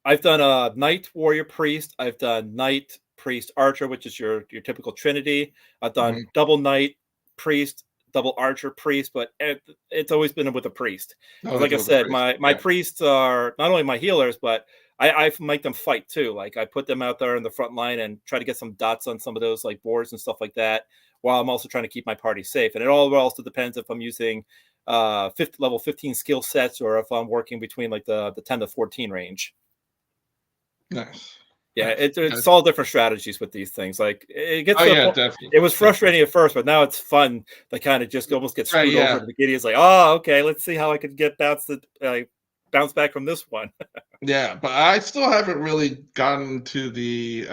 I've done a knight, warrior, priest. I've done knight, priest, archer, which is your typical trinity. I've done Mhm. double knight, priest, double archer, priest, but it's always been with a priest because, like Always I with the said, priest. my Yeah. priests are not only my healers, but I make them fight too. Like I put them out there in the front line and try to get some dots on some of those like boards and stuff like that, while I'm also trying to keep my party safe. And it all also depends if I'm using level 15 skill sets or if I'm working between like the 10 to 14 range. Nice. Yeah, Nice. it's all different strategies with these things. Like it gets Oh to a yeah, point. definitely. It was Definitely. frustrating at first, but now it's fun to kind of just almost get Right, screwed over at yeah. the beginning. It's like, oh, okay, let's see how I could get bounce back from this one. Yeah, but I still haven't really gotten to the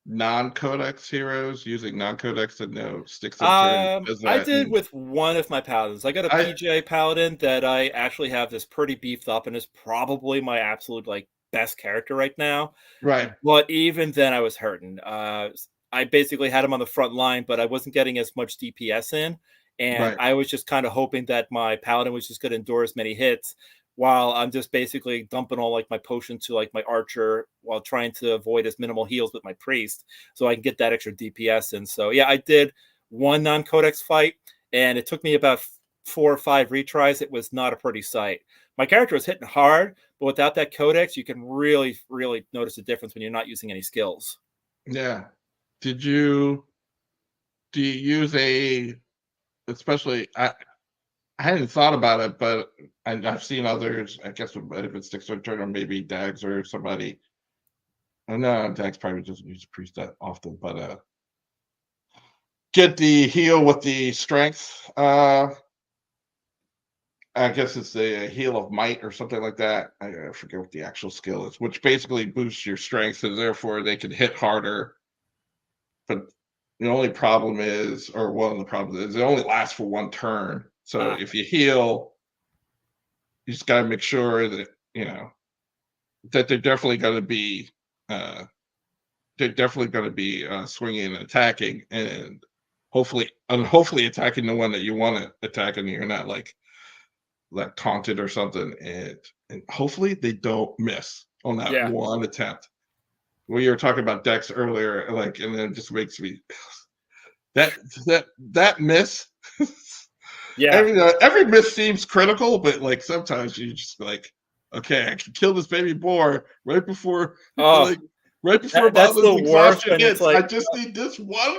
non-codex heroes using non-codex and no sticks and turns as I that did and with one of my paladins. I got a I PJ paladin that I actually have this pretty beefed up and is probably my absolute like best character right now. right, But even then, I was hurting. I basically had him on the front line, but I wasn't getting as much DPS in, and right. I was just kind of hoping that my paladin was just going to endure as many hits, while I'm just basically dumping all like my potion to like my archer, while trying to avoid as minimal heals with my priest, so I can get that extra DPS in. So yeah, I did one non-codex fight, and it took me about 4 or 5 retries. It was not a pretty sight. My character was hitting hard, but without that codex, you can really, really notice the difference when you're not using any skills. Yeah. Did you do you use a especially I hadn't thought about it, but I've seen others, I guess if it's sticks and turn or maybe Dags or somebody. I know Dags probably doesn't use priest that often, but get the heal with the strength. I guess it's a heal of might or something like that. I forget what the actual skill is, which basically boosts your strength, and therefore they can hit harder. but the only problem is, or one of the problems is, it only lasts for one turn. So Ah, if you heal, you just got to make sure that that uh, they're definitely going to be swinging and attacking, and hopefully attacking the one that you want to attack, and you're not like taunted or something, and hopefully they don't miss on that yeah, one attempt. We were talking about decks earlier, like, and then it just makes me that that miss. yeah. Every miss seems critical, but like sometimes you just like, okay, I can kill this baby boar right before Oh, like right before that's the Mama's worst exhaustion when it's hits. I like, just need this one.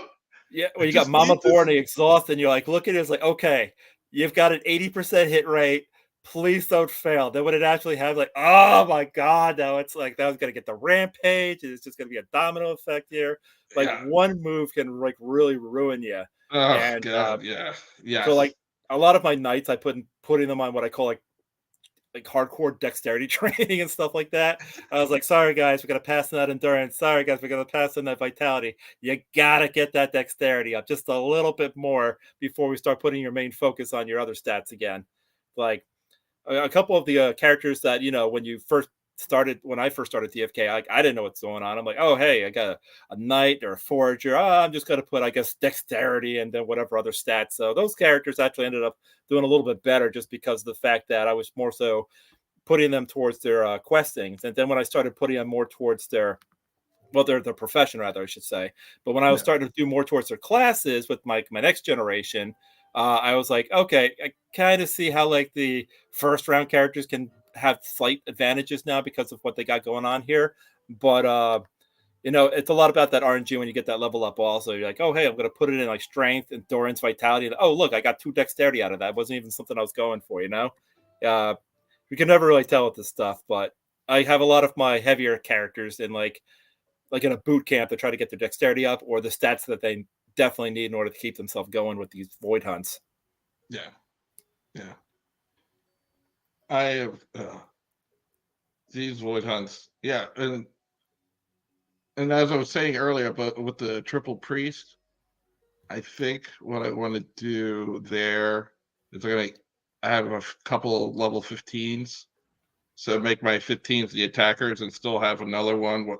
yeah, I when you got just Mama need Born this. and exhausted, and you're like, look at it, it's like, okay, you've got an 80% hit rate. Please don't fail. Then when it actually has like, oh my god, now it's like that was gonna get the rampage, and it's just gonna be a domino effect here. Like Yeah. one move can like really ruin you. Oh And God. Yeah. so Yes. like a lot of my nights I putting them on what I call like hardcore dexterity training and stuff like that. I was like, sorry guys, we're gonna pass on that endurance. Sorry guys, we're gonna pass on that vitality. You gotta get that dexterity up just a little bit more before we start putting your main focus on your other stats again. Like a couple of the characters that when you first started when I first started TFK, I didn't know what's going on. I'm like, oh hey, I got a knight or a forager. Oh, I'm just gonna put I guess dexterity and then whatever other stats. So those characters actually ended up doing a little bit better just because of the fact that I was more so putting them towards their questings, and then when I started putting them more towards their their profession rather, I should say. But when I was Yeah. starting to do more towards their classes with my next generation, I was like, okay, I kind of see how like the first round characters can have slight advantages now because of what they got going on here. But it's a lot about that RNG when you get that level up. Also, you're like, oh hey, I'm going to put it in like strength, endurance, vitality, and oh look, I got 2 dexterity out of that. It wasn't even something I was going for. Uh, you can never really tell with this stuff, but I have a lot of my heavier characters in like in a boot camp to try to get their dexterity up or the stats that they definitely need in order to keep themselves going with these void hunts. Yeah. Yeah. I have these void hunts. Yeah, and as I was saying earlier, but with the triple priest, I think what I want to do there is I have a couple of level 15s, so make my 15s the attackers and still have another one.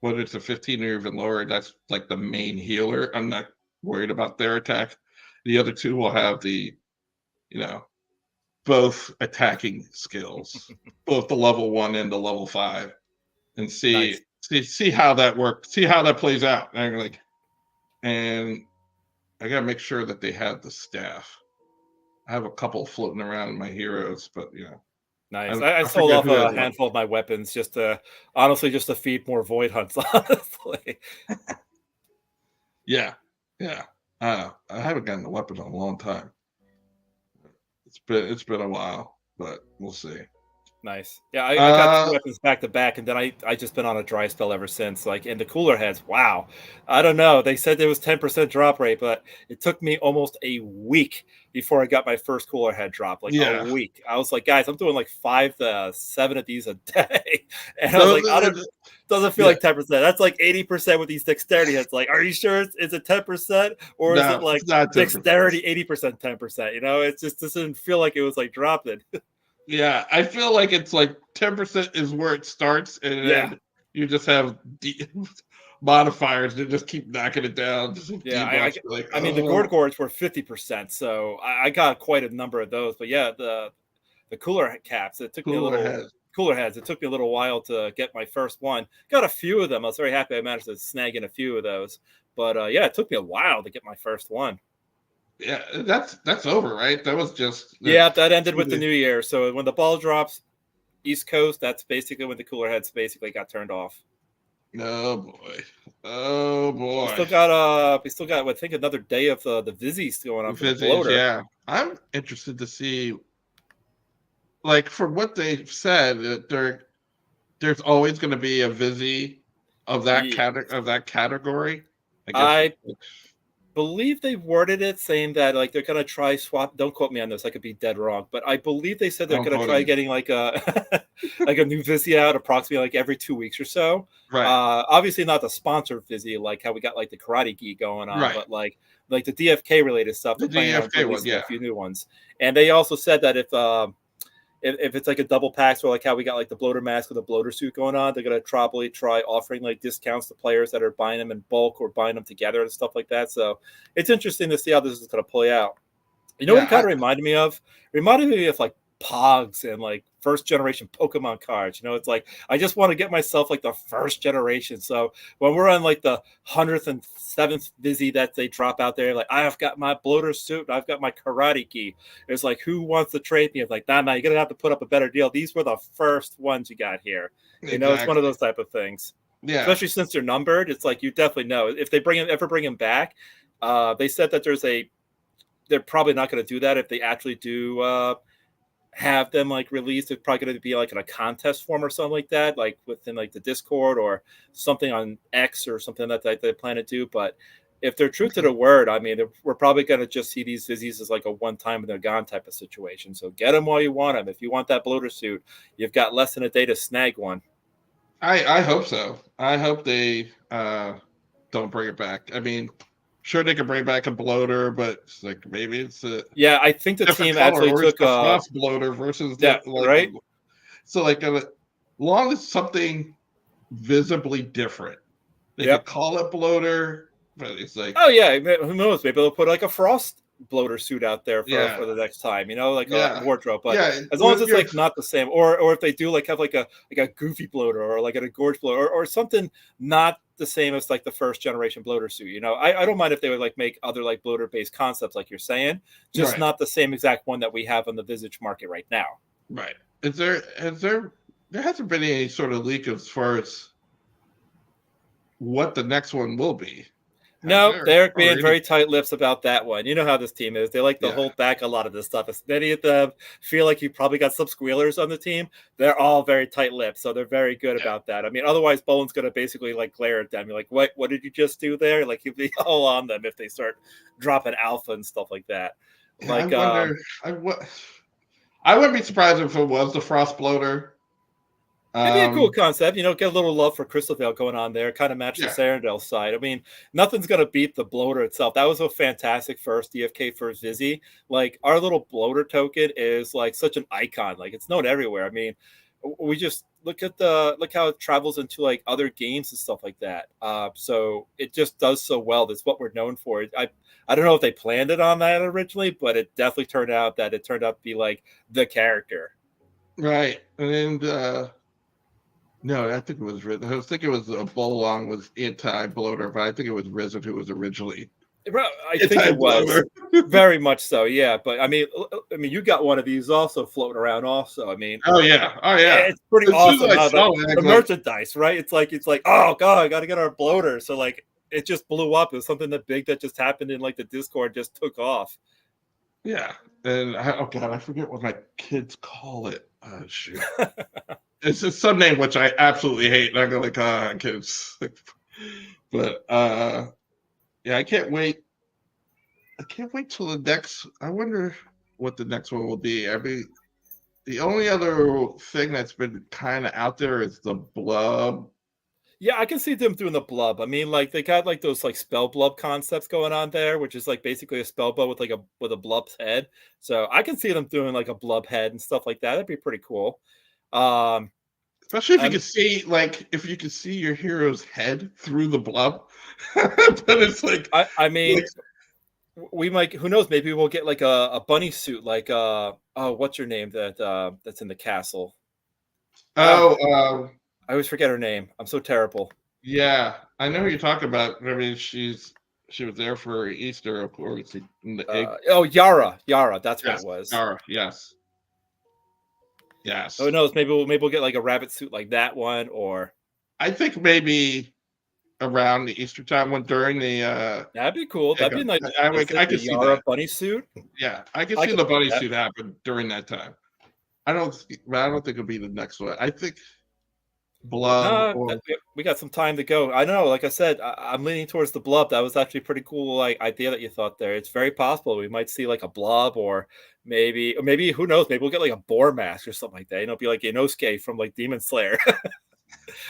Whether it's a 15 or even lower, that's like the main healer. I'm not worried about their attack. The other two will have you know, both attacking skills, both the level 1 and the level 5, and Nice. see how that works, see how that plays out. And I gotta make sure that they have the staff. I have a couple floating around in my heroes, but Nice. I I sold forget off who has a what. handful of my weapons just to honestly just to feed more void hunts, honestly. Yeah, yeah. I haven't gotten a weapon in a long time. It's been a while, but we'll see. Nice. Yeah, I got 2 Uh, weapons back to back, and then I just been on a dry spell ever since, like, and the cooler heads, wow. I don't know, they said there was 10% drop rate, but it took me almost a week before I got my first cooler head drop, like, a yeah. week. I was like, "Guys, I'm doing, like, 5 to 7 of these a day," and I was Those, like, "I don't doesn't feel yeah. like 10%. That's like 80% with these dexterity heads." Like, "Are you sure is it 10% or is it, No, like, it's not 10%. dexterity 80%, 10%?" It just doesn't feel like it was, like, dropping. Yeah, I feel like it's like 10% is where it starts, and Yeah. then you just have modifiers that just keep knocking it down. Just Yeah, debuffs, like, I mean, the gourd gourds were 50%, so I got quite a number of those. But yeah, the cooler caps, it took me a cooler little heads. cooler heads. It took me a little while to get my first one. Got a few of them. I was very happy I managed to snag in a few of those. But yeah, it took me a while to get my first one. Yeah, that's over, right? That was just Yeah, that ended with the the new year. So when the ball drops East Coast, that's basically when the cooler heads basically got turned off. oh boy, oh boy. We still got I think another day of the Vizzies going on for the Physics, bloater. yeah. I'm interested to see, like, from what they've said, that there's always going to be a Vizzy of Yeah, that category. I guess. I believe they worded it saying that like they're gonna try swap. Don't quote me on this. I could be dead wrong, but I believe they said they're I'm gonna quoting try you. getting like a like a new Vizzy out approximately like every 2 weeks or so. Right. Obviously not the sponsored Vizzy like how we got like the Karate Gi going on, Right. but like the DFK related stuff. The They're planning on DFK one, releasing a yeah. few new ones, and they also said that if it's like a double pack, so like how we got like the bloater mask with the bloater suit going on, they're gonna probably try offering like discounts to players that are buying them in bulk or buying them together and stuff like that. So it's interesting to see how this is gonna play out. You know what Yeah, it kind of reminded me of? Reminded me of like Pogs and like first generation Pokemon cards. It's like I just want to get myself like the first generation. So when we're on like the 107th Vizzy that they drop out there, like I've got my bloater suit, I've got my karate key. It's like who wants to trade me? It's like nah, you're gonna have to put up a better deal. These were the first ones you got here. It's one of exactly. those type of things. Yeah. Especially since they're numbered, it's like you definitely know if they ever bring him back. They said that they're probably not going to do that if they actually do have them like released. It's probably going to be like in a contest form or something like that, like within like the Discord or something on X or something that they plan to do. But if they're true to Okay. the word, I mean, we're probably going to just see these Zizzies as like a one time and they're gone type of situation. So get them while you want them. If you want that bloater suit, you've got less than a day to snag one. I hope so. I hope they don't bring it back. I mean, sure they can bring back a bloater, but it's like maybe it's a Yeah, I think the different team color, actually or it's took the frost bloater versus yeah, the like right. so like long as something visibly different. They could Yep. call it bloater, but it's like Oh yeah, who knows? Maybe they'll put like a frost bloater suit out there yeah, for the next time. Like a yeah, wardrobe. But yeah. as long as Well, it's like not the same, or if they do like have like a goofy bloater or like a gorge bloater or something not the same as like the first generation bloater suit. I don't mind if they would like make other like bloater based concepts like you're saying, just right, not the same exact one that we have on the Visage market right now. right. There hasn't been any sort of leak as far as what the next one will be, has No, there? they're Or being any? very tight lips about that one. You know how this team is. They like to Yeah, hold back a lot of this stuff. As many of them feel like you probably got some squealers on the team. They're all very tight lips, so they're very good yeah. about that. I mean, otherwise Bowen's gonna basically like glare at them. You're like, what did you just do there? Like he'll be all on them if they start dropping alpha and stuff like that. Yeah, I Like wonder. I wouldn't be surprised if it was the frost bloater. it'd be a cool Um, concept, get a little love for Crystal Vale going on there, kind of match the yeah, Sarandale side. I mean, nothing's gonna beat the bloater itself. That was a fantastic first DFK first Vizzy. Like our little bloater token is like such an icon. Like it's known everywhere. I mean, we just look how it travels into like other games and stuff like that. So it just does so well. That's what we're known for. I don't know if they planned it on that originally, but it definitely turned out to be like the character. right. And no, I think it was Risen. I was thinking it was Bolong was anti-bloater, but I think it was Risen who was originally I think it was anti-bloater. very much so, yeah. But I mean, you got one of these also floating around. Also, I mean, Oh yeah, oh yeah. it's pretty As soon awesome as I how saw it, I the was like, merchandise, right? It's like, oh god, I got to get our bloater. So like, it just blew up. It was something that big that just happened in like the Discord, just took off. yeah. And oh god, I forget what my kids call it. Oh shoot. It's just some name which I absolutely hate, and I go like, kids. But yeah, I can't wait. I can't wait till the next. I wonder what the next one will be. I mean, the only other thing that's been kind of out there is the blub. Yeah, I can see them doing the blub. I mean, like they got like those like spell blub concepts going on there, which is like basically a spell blub with like a blub's head. So I can see them doing like a blub head and stuff like that. That'd be pretty cool. Um, Especially if you I'm, can see, like, if you can see your hero's head through the blub. But it's I like, mean, we might. Who knows? Maybe we'll get like a bunny suit, like oh, what's her name that's in the castle? Ah, oh, I always forget her name. I'm so terrible. yeah, I know who you're talking about. I mean, she was there for Easter, of course, in the egg. Oh, Yara. That's what it Yes, was. Dara, yes, Who yes. knows? Maybe we'll get like a rabbit suit like that one, or I think maybe around the Easter time when during the that'd be cool. That'd be pickup, nice. Is it I the can see Yara that. bunny suit? Yeah, I can I see could the see bunny that. suit happen during that time. I don't think it'll be the next one. I think Blub or We got some time to go. I know, like I said, I'm leaning towards the blob. That was actually a pretty cool like idea that you thought there. It's very possible we might see like a blob, or maybe who knows? Maybe we'll get like a boar mask or something like that. You know, be like Inosuke from like Demon Slayer.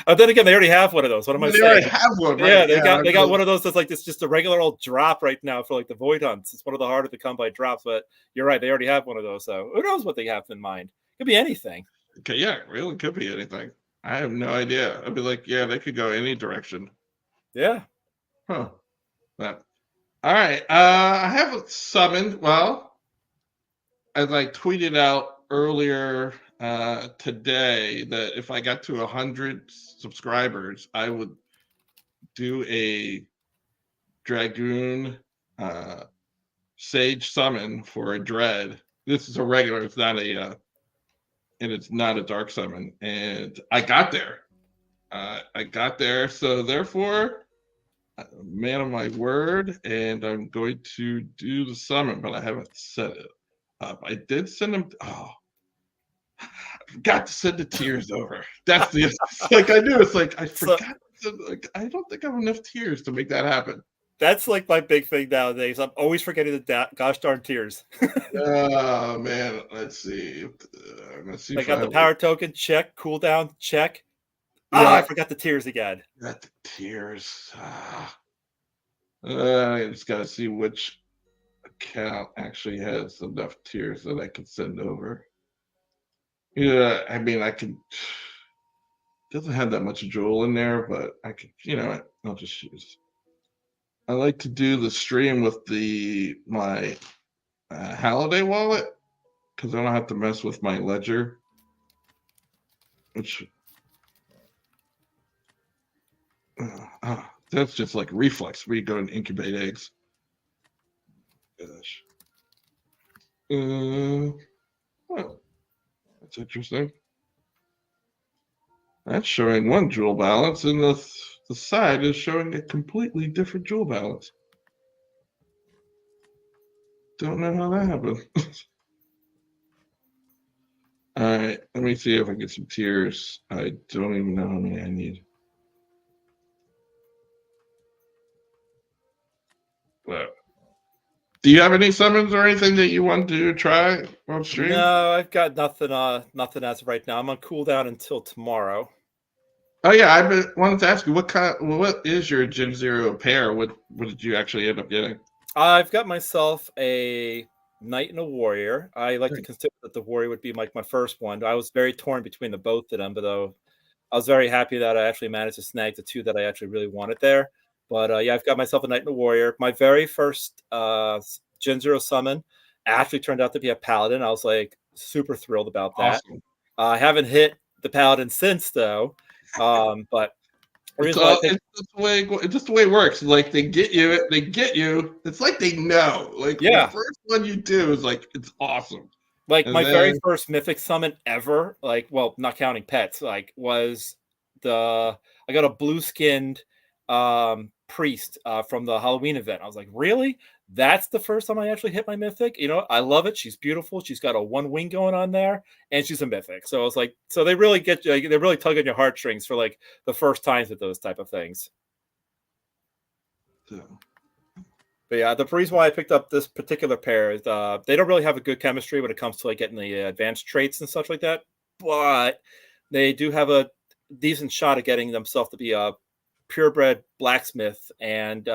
Oh, then again, they already have one of those. What am I they saying? already have one, Yeah, right? Yeah, I they got really, one of those that's like this just a regular old drop right now for like the void hunts. It's one of the harder to come by drops, but you're right, they already have one of those. So who knows what they have in mind? Could be anything. okay, yeah, really could be anything. I have no idea. I'd be like, yeah, they could go any direction. Yeah. Huh. That. All right. I haven't summoned. Well, as I tweeted out earlier today, that if I got to 100 subscribers, I would do a Dragoon uh, Sage summon for a Dread. This is a regular. It's not a, and it's not a dark summon. And I got there. I got there. So therefore, man of my word, and I'm going to do the summon, but I haven't set it up. I did send him. Oh, I forgot to send the tears over. That's the like I knew. It's like I So forgot. Like I don't think I have enough tears to make that happen. that's like my big thing nowadays. I'm always forgetting the gosh darn tears. Oh man, let's see. Let's see I if I got the have. power token, check, cooldown, check. Ah, I Yeah, forgot the tears again. got the tears. I just got to see which account actually has enough tears that I can send over. Yeah, I mean, I could. Doesn't have that much jewel in there, but I could. I'll just use. I like to do the stream with my Holiday wallet because I don't have to mess with my ledger, which that's just like reflex. We go and incubate eggs. Gosh. Well, that's interesting. That's showing one jewel balance, and the side is showing a completely different jewel balance. Don't know how that happened. All right, let me see if I get some tears. I don't even know how many I need. But do you have any summons or anything that you want to try on stream? No, I've got nothing. Nothing as of right now. I'm on cooldown until tomorrow. Oh yeah, wanted to ask you what is your Gen Zero pair? What did you actually end up getting? I've got myself a knight and a warrior. I like to consider that the warrior would be like my first one. I was very torn between the both of them, but though I was very happy that I actually managed to snag the two that I actually really wanted there. But yeah, I've got myself a knight and a warrior. My very first Gen Zero summon actually turned out to be a paladin. I was like super thrilled about that. Awesome. I haven't hit the paladin since though, but the It's reason why I all picked, it's just the way it works. Like they get you, It's like they know. Like the yeah, first one you do is like it's awesome, like and my very then first mythic summon ever, like well, not counting pets, like was the I got a blue skinned priest from the Halloween event. I was like, really? That's the first time I actually hit my mythic. You know, I love it. She's beautiful. She's got a one wing going on there, and she's a mythic. So I was like, so they really get you. Like, they really tug on your heartstrings for like the first times with those type of things. so, But yeah, the reason why I picked up this particular pair is they don't really have a good chemistry when it comes to like getting the advanced traits and such like that. But they do have a decent shot at getting themselves to be a purebred blacksmith, and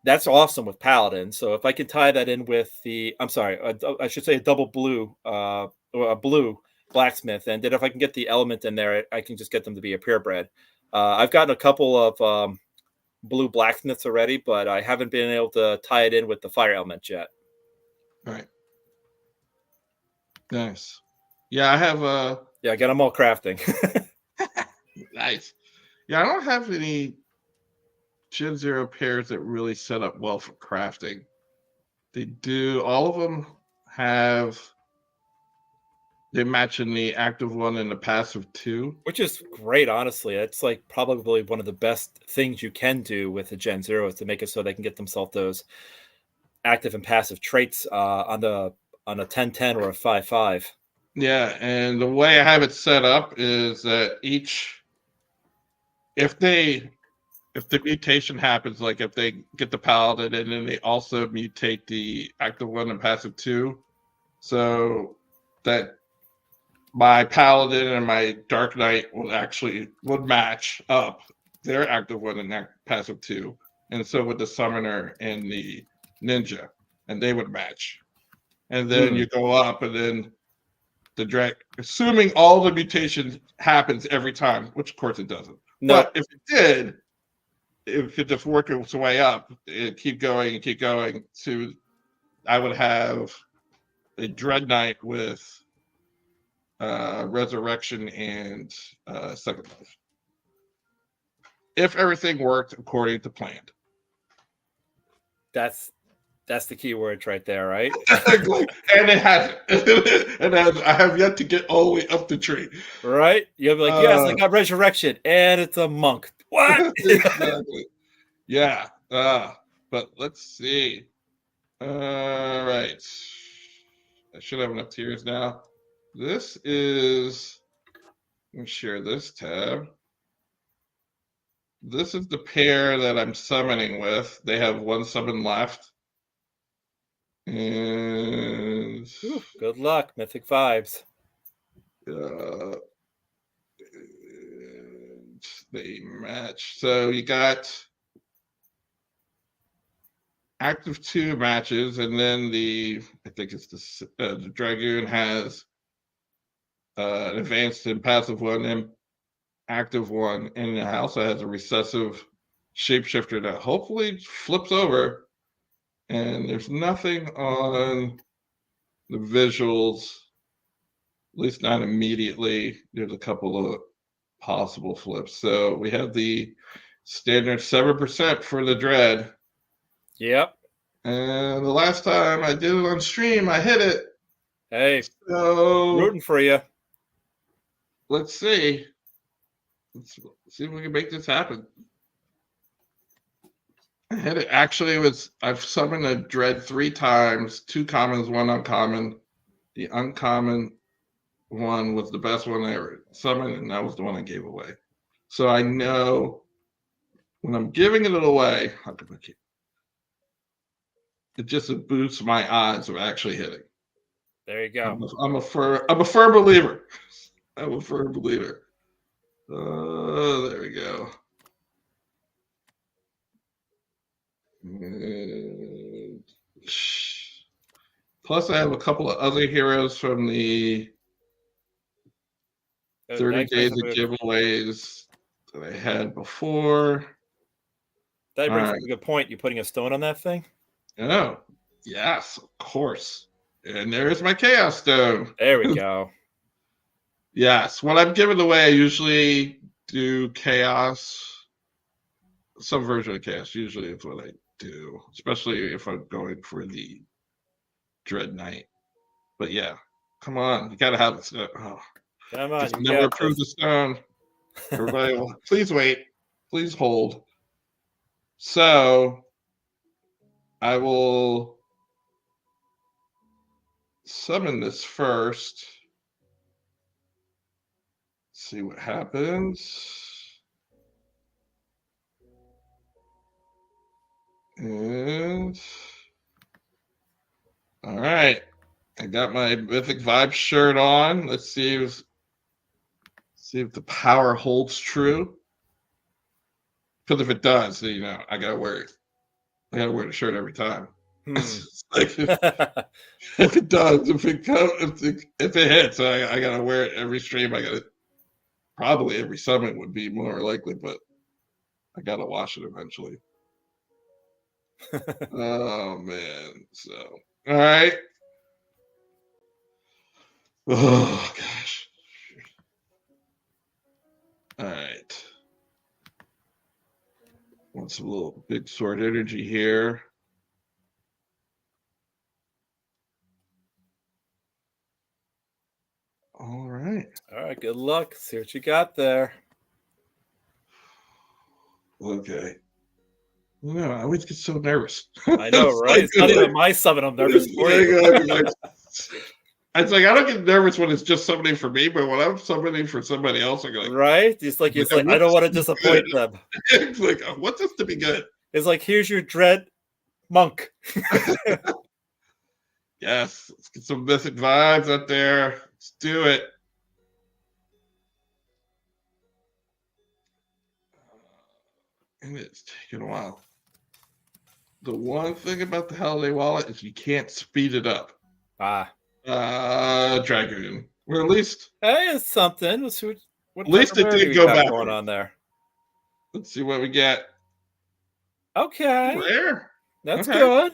that's awesome with paladin. So if I can tie that in with I'm sorry, I should say a double blue, or a blue blacksmith, and then if I can get the element in there, I can just get them to be a purebred. I've gotten a couple of blue blacksmiths already, but I haven't been able to tie it in with the fire element yet. right, nice. Yeah, I have Yeah, get them all crafting. nice. Yeah, I don't have any Gen Zero pairs that really set up well for crafting. They do. All of them have. They match in the active one and the passive two. Which is great, honestly. It's like probably one of the best things you can do with the Gen Zero is to make it so they can get themselves those active and passive traits on a 10-10 or a 5-5. Yeah, and the way I have it set up is that if they if the mutation happens, like if they get the paladin and then they also mutate the active one and passive two, so that my paladin and my dark knight would match up their active one and passive two, and so would the summoner and the ninja, and they would match. And then you go up, and then the drag, assuming all the mutations happens every time, which of course it doesn't. No. But if it did, if it just worked its way up, it keep going and keep going to, I would have a Dread Knight with Resurrection and Second Life. If everything worked according to plan. That's the key words right there, right? And it hasn't. And I have yet to get all the way up the tree. Right? You'll be like, yes, I got Resurrection, and it's a monk. What? Exactly. Yeah. But let's see. All right. I should have enough tiers now. This is, let me share this tab. This is the pair that I'm summoning with. They have one summon left. And ooh, good luck, Mythic vibes. They match. So you got active 2 matches, and then I think it's the Dragoon has an advanced and passive 1 and active 1, and it also has a recessive shapeshifter that hopefully flips over. And there's nothing on the visuals, at least not immediately. There's a couple of possible flips. So we have the standard 7% for the Dread. Yep. And the last time I did it on stream, I hit it. Hey, so rooting for you. Let's see. Let's see if we can make this happen. I hit it. Actually, I've summoned a Dread 3 times, 2 commons, 1 uncommon. The uncommon one was the best one I ever summoned, and that was the one I gave away. So I know when I'm giving it away, it just boosts my odds of actually hitting. There you go. I'm a firm believer. I'm a firm believer. There we go. And plus, I have a couple of other heroes from the 30 days of giveaways that I had before. That brings up a good point. You putting a stone on that thing? Oh, yes, of course. And there's my Chaos Stone. There we go. Yes, when I'm giving away, I usually do Chaos. Some version of Chaos usually is what I do, especially if I'm going for the Dread Knight. But yeah, come on, you gotta have the stone. Oh, come on, just never approve the stone. Everybody, please wait, please hold. So I will summon this first. See what happens. And all right, I got my Mythic Vibe shirt on. Let's see if the power holds true. Because if it does, then, I gotta wear it. I gotta wear the shirt every time. Like if it does, if it hits, I gotta wear it every stream. I gotta probably every summit would be more likely, but I gotta wash it eventually. Oh man! So all right. Oh gosh! All right. Want some little big sword energy here. All right. All right. Good luck. See what you got there. Okay. I always get so nervous. I know, right? It's not even my summon I'm nervous for you. It's like I don't get nervous when it's just somebody for me, but when I'm somebody for somebody else, I go Right? It's I like, I want don't this wanna to be good. disappoint them. It's like, I want this to be good. It's like, "Here's your dread monk." Yes, let's get some mythic vibes out there. Let's do it. And it's taking a while. The one thing about the Holiday Wallet is you can't speed it up. Ah. Dragoon. Or at least Hey, it's something. Let's see what type of it rarity did we go got going backwards. on there. Let's see what we get. Okay, Rare. that's Okay. good.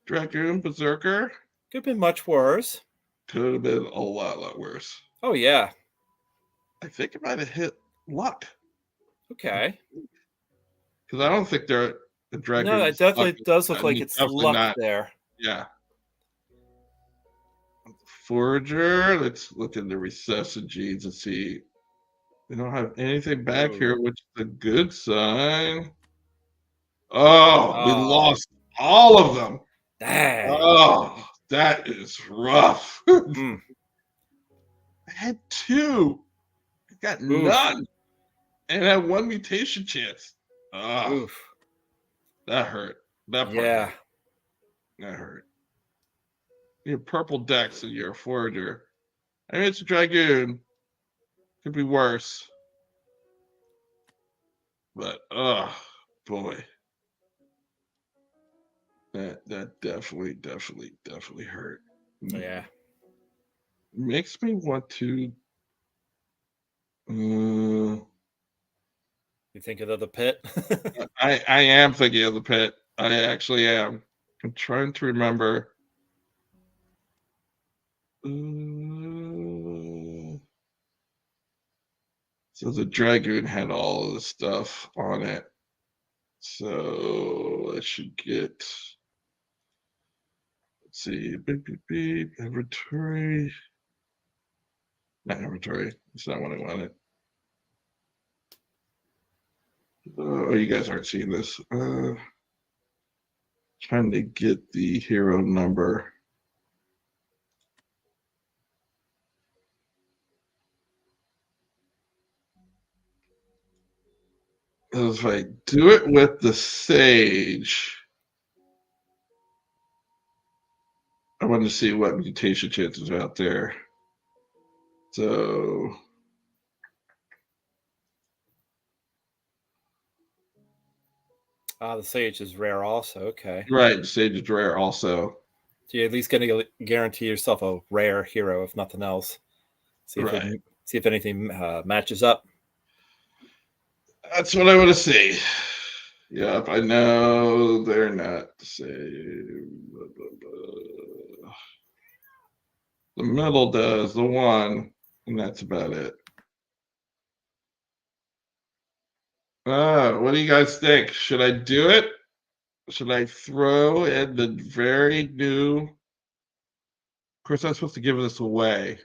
Dragoon, Berserker. Could've been much worse. Could have been a lot worse. Oh, yeah. I think it might have hit luck. Okay. Because I don't think the No, it Dragoon's luck definitely is does look like he's it's definitely luck not. there. Yeah. Forager. Let's look at the recessive genes and see. We don't have anything back Ooh. here, which is a good sign. Oh, we Oh, lost all of them. dang. Oh, that is rough. I Mm. had two. I got Oof. none. And I had one mutation chance. Oh, Oof. that hurt. That part Yeah. hurt. That hurt. You're purple decks and you're a forager. I mean, it's a dragoon. Could be worse. But oh boy. That definitely hurt. Yeah. Makes me want to uh, You thinking of the pit? I am thinking of the pit. I actually am. I'm trying to remember. Uh, so the dragoon had all of the stuff on it. So I should get. Let's see. Beep beep beep. Inventory. Not inventory. It's not what I wanted. Oh, you guys aren't seeing this. Trying to get the hero number. If I do it with the sage, I want to see what mutation chances are out there. So Ah, the sage is rare also. Okay. right, sage is rare also. So you're at least gonna guarantee yourself a rare hero, if nothing else. See if it Right. see if anything matches up. That's what I want to see. Yep, I know they're not the same. Blah, blah, blah. The middle does, the one, and that's about it. What do you guys think? Should I do it? Should I throw in the very new? Of course, I'm supposed to give this away.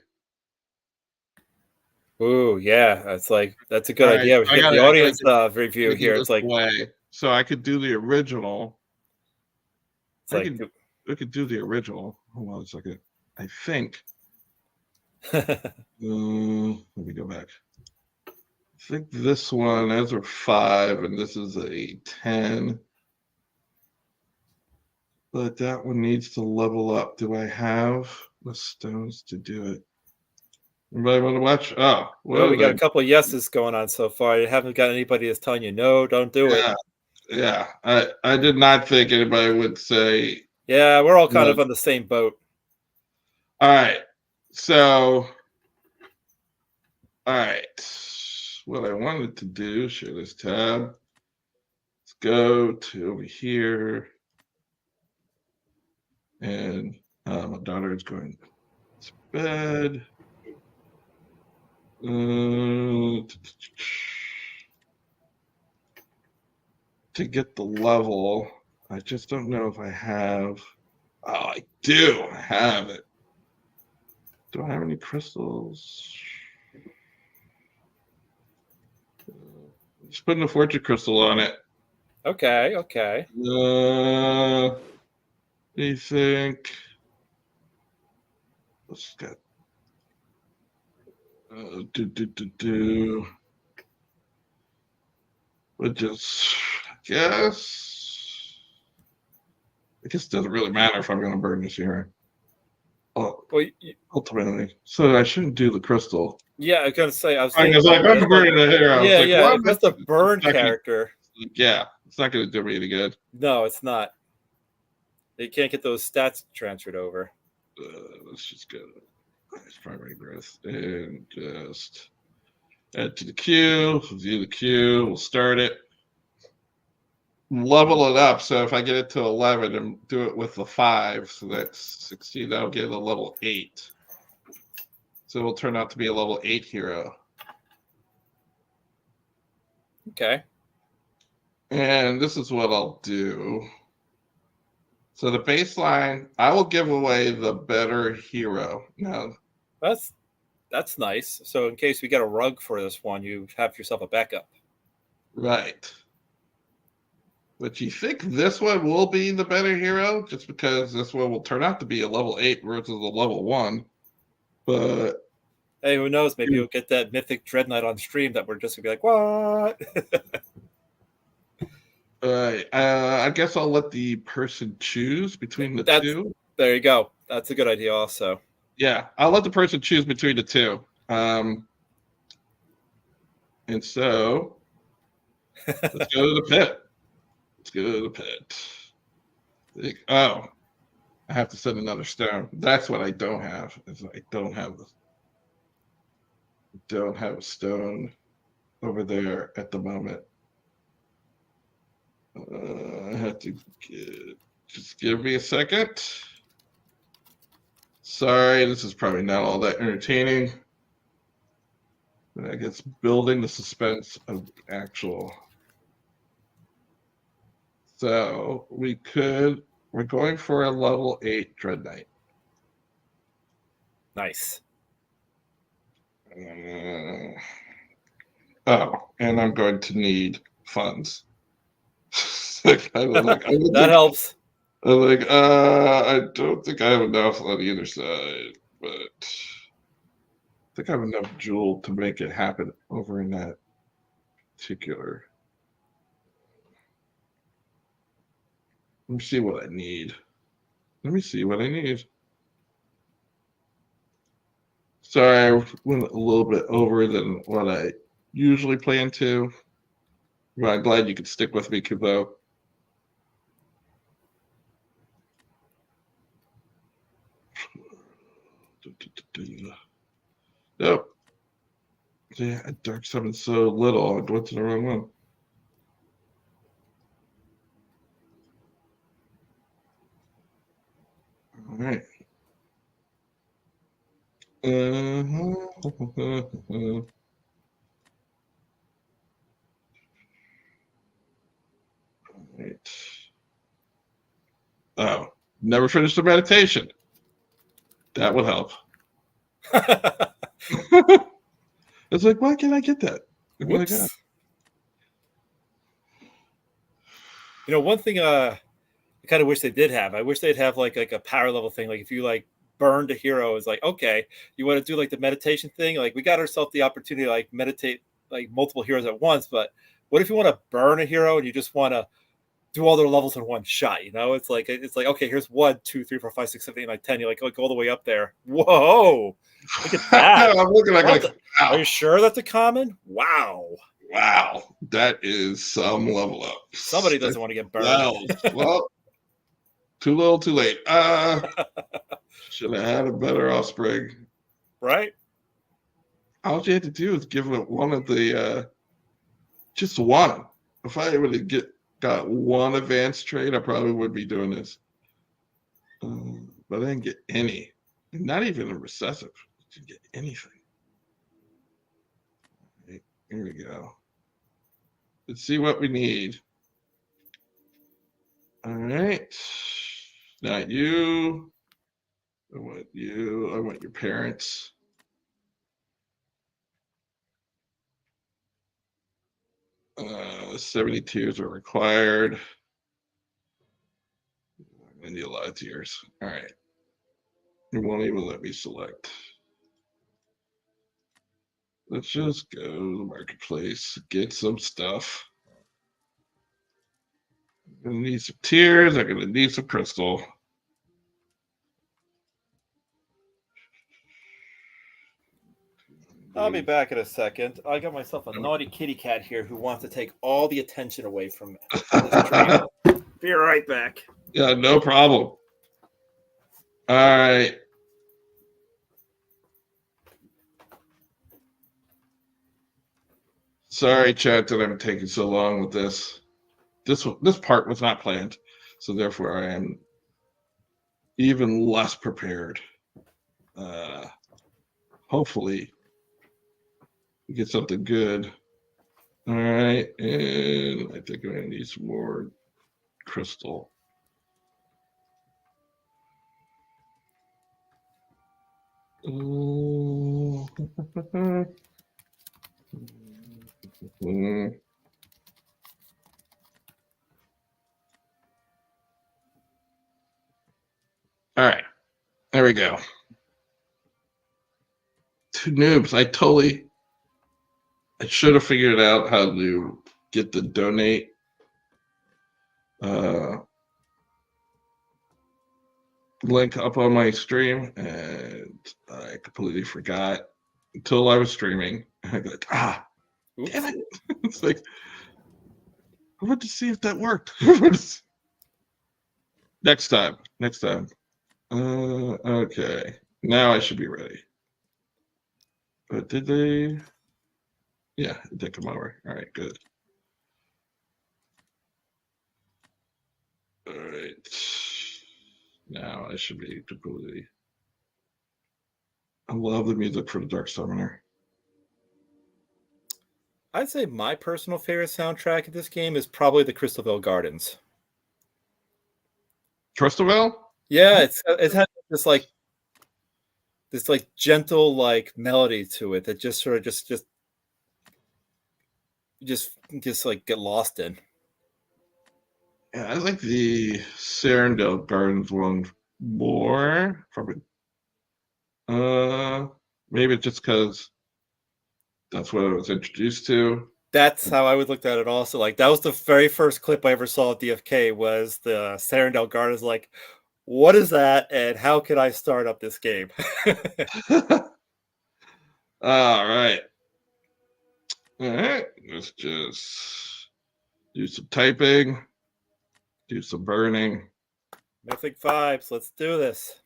Ooh, yeah. That's a All good right, idea. We should get the I gotta audience review give here. this away. So I could do the original. It's like I could do the original. Hold on a second. I think. Let me go back. I think this one, those are 5, and this is a 10. But that one needs to level up. Do I have the stones to do it? Anybody want to watch? Oh, well, what we did got I? a couple of yeses going on so far. You haven't got anybody that's telling you no, don't do it. Yeah, yeah. I did not think anybody would say Yeah, we're all kind no. of on the same boat. All right. So, all right. What I wanted to do, share this tab. Let's go to over here. And my daughter is going to bed. To get the level, I just don't know if I have. Oh, I do. I have it. Do I have any crystals? Just putting a fortune crystal on it. Okay, okay. Do you think? Let's get do. Which is, I guess it doesn't really matter if I'm going to burn this here. Oh, Well, ultimately, so I shouldn't do the crystal. yeah, I was gonna say I was I thinking was about like, that. I'm burning the hero. I was Yeah, like, yeah. what? If that's the burn It's not gonna, character, yeah, it's not going to do me any good. no, it's not. You can't get those stats transferred over. Let's just go primary growth and just add to the queue. View the queue. We'll start it. Level it up. So if I get it to 11 and do it with the 5, so that's 16, that'll get a level 8. So it'll turn out to be a level 8 hero. Okay. And this is what I'll do. So the baseline, I will give away the better hero. Now, That's nice. So in case we get a rug for this one, you have yourself a backup. right. But you think this one will be the better hero just because this one will turn out to be a level 8 versus a level 1. But Hey, who knows? Maybe you'll get that mythic Dread Knight on stream that we're just gonna be like, what? I guess I'll let the person choose between the two. There you go. That's a good idea, also. Yeah, I'll let the person choose between the two. And so let's go to the pit. Let's go to the pit. Oh, I have to send another stone. That's what I don't have. Is I don't have a stone over there at the moment. I have to just give me a second. Sorry, this is probably not all that entertaining. But I guess building the suspense of the actual. So we're going for a level 8 Dread Knight. Nice. And I'm going to need funds. That helps. I'm like, I don't think I have enough on either side, but I think I have enough jewel to make it happen over in that particular. Let me see what I need. Sorry, I went a little bit over than what I usually plan to. But I'm glad you could stick with me, Kupo. Nope. Yeah, I dark summoned so little. I went to the wrong one. All right. Right. Oh, never finished the meditation. That would help. It's like, why can't I get that? Whoops. You know, one thing I kind of wish they did have. I wish they'd have like a power level thing. Like if you like burned a hero, it's like, okay, you want to do like the meditation thing. Like we got ourselves the opportunity to like meditate like multiple heroes at once. But what if you want to burn a hero and you just want to do all their levels in one shot? You know, it's like okay, here's 1, 2, 3, 4, 5, 6, 7, 8, 9, 10. You like all the way up there. Whoa, look at that! I'm looking like, wow. Are you sure that's a common? Wow. Wow, that is some level up. Somebody doesn't want to get burned. Well, too little, too late. Should have had a better offspring. Right? All you had to do is give it one of the, just one. If I would have got one advanced trait, I probably would be doing this. But I didn't get any. Not even a recessive. I didn't get anything. Right, here we go. Let's see what we need. All right. Not you. I want you. I want your parents. 70 tiers are required. I need a lot of tiers. All right. It won't even let me select. Let's just go to the marketplace, get some stuff. I'm gonna need some tears. I'm gonna need some crystal. I'll be back in a second. I got myself a naughty kitty cat here who wants to take all the attention away from the stream. Be right back. Yeah, no problem. All right. Sorry, chat, that I'm taking so long with this. This part was not planned, so therefore I am even less prepared. Hopefully, we get something good. All right, and I think I'm gonna need some more crystal. All right, there we go. Two noobs. I should have figured out how to get the donate link up on my stream, and I completely forgot until I was streaming. And I go, Oops. damn it! It's like I wanted to see if that worked. Next time. Okay, now I should be ready. But did they? Yeah, it did come over. All right, good. All right. Now I should be completely. I love the music for the Dark Summoner. I'd say my personal favorite soundtrack of this game is probably the Crystalville Gardens. Crystalville? Yeah, it has this like gentle like melody to it that just sort of just like get lost in. Yeah, I like the Serendale Gardens one more. Probably. Maybe just because that's what I was introduced to. That's how I would look at it also. Like that was the very first clip I ever saw at DFK was the Serendale Gardens like, what is that and how can I start up this game? All right. All right. Let's just do some typing, do some burning, Mythic vibes, let's do this.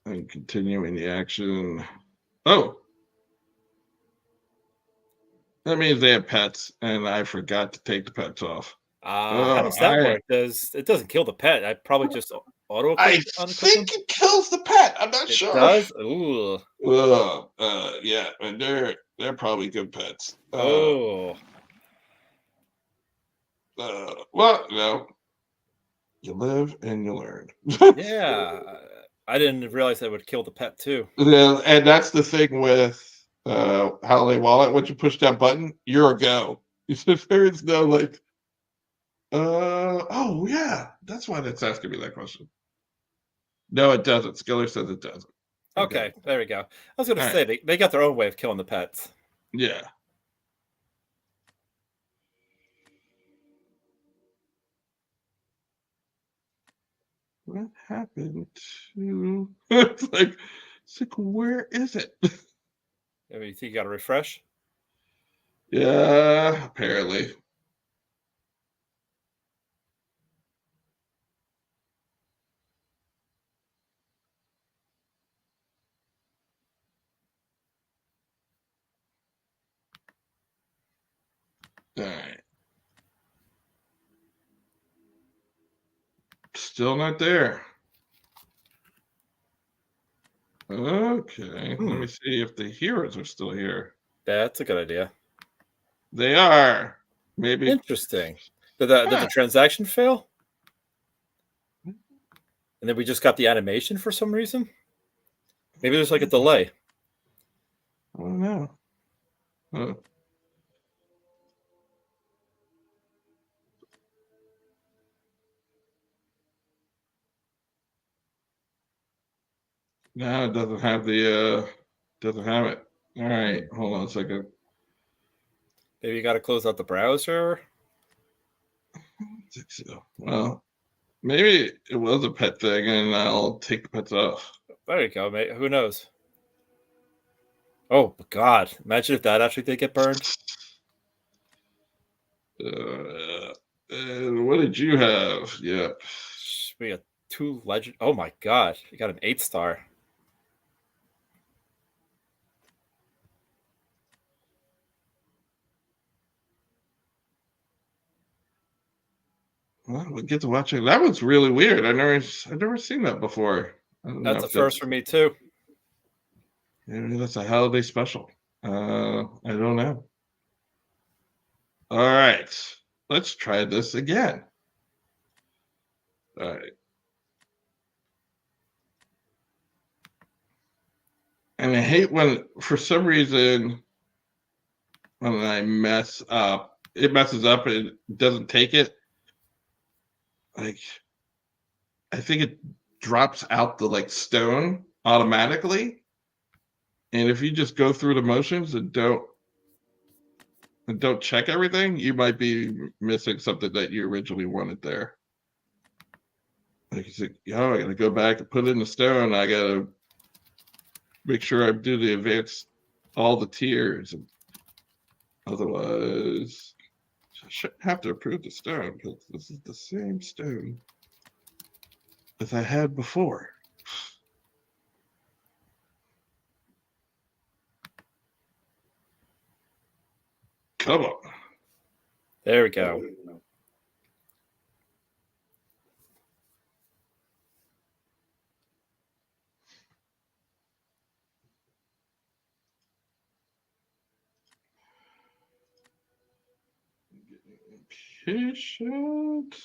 and continuing the action. Oh, that means they have pets, and I forgot to take the pets off. How does that work? It doesn't kill the pet? I probably just auto I unequip them. think it kills the pet. I'm not It sure. does. Ooh. Yeah, and they're probably good pets. Oh. Well, you live and you learn. Yeah. I didn't realize that would kill the pet too. Yeah, and that's the thing with Holiday Wallet. Once you push that button, you're a go. There is no like, oh yeah, that's why that's asking me that question. No, it doesn't. Skiller says it doesn't. Okay, there we go. I was gonna All say right. they got their own way of killing the pets. Yeah. What happened to? It's like, where is it? I mean, you think you gotta refresh? Yeah, apparently. All right. Still not there. Okay, let me see if the heroes are still here. That's a good idea. They are. Maybe. Interesting. Did the transaction fail? And then we just got the animation for some reason? Maybe there's like a delay. I don't know. Huh. No, it doesn't have the doesn't have it. All right, hold on a second. Maybe you got to close out the browser. I think so. Well, maybe it was a pet thing, and I'll take the pets off. There you go, mate. Who knows? Oh God! Imagine if that actually did get burned. And what did you have? Yep. We got 2 legend. Oh my God! You got an 8-star. Well, we get to watch it. That was really weird. I've never seen that before. I don't know That's a if that's first for me too. maybe that's a holiday special. I don't know. All right, let's try this again. All right. And I hate when, for some reason, when I mess up, it messes up and it doesn't take it. Like, I think it drops out the like stone automatically. And if you just go through the motions and don't check everything, you might be missing something that you originally wanted there. Like, it's like, oh, I gotta go back and put in the stone. I gotta make sure I do the advanced, all the tiers. Otherwise, I shouldn't have to approve the stone because this is the same stone as I had before. Come on. There we go. Patient.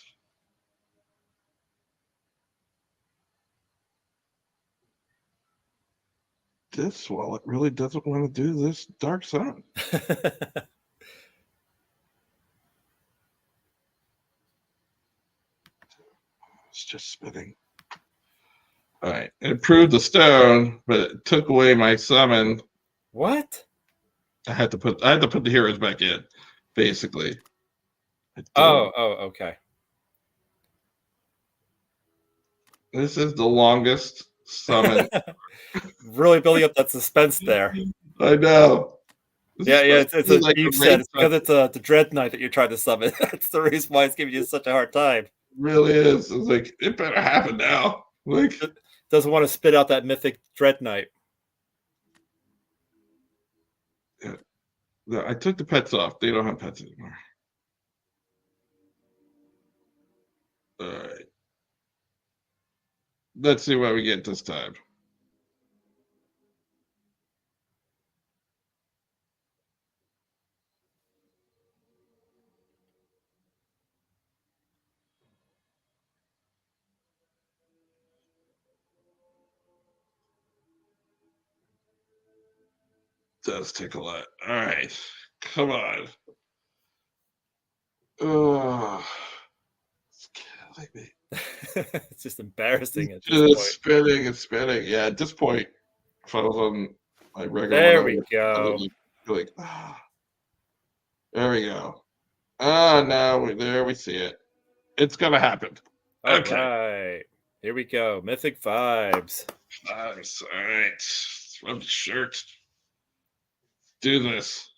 This wallet really doesn't want to do this dark sun. It's just spinning. All right, it improved the stone, but it took away my summon. What? I had to put the heroes back in, basically. Oh, okay. This is the longest summon. Really building up that suspense there. I know. This is Yeah, yeah. supposed It's, to it's be a like you a race said it's summon. because it's the Dread Knight that you're trying to summon. That's the reason why it's giving you such a hard time. It really is. It's like it better happen now. Like, It doesn't want to spit out that mythic Dread Knight. yeah. No, I took the pets off. They don't have pets anymore. All right. Let's see what we get this time. Does take a lot. All right. Come on. Oh, it's killing me. It's just embarrassing at this Just point. spinning and spinning. Yeah, at this point, if I was on my regular one, There I we would go. probably be like, there we go. Ah, now there we see it. It's gonna happen. All Okay. right. Here we go. Mythic vibes. Nice. All right. Rub the shirt. Do this.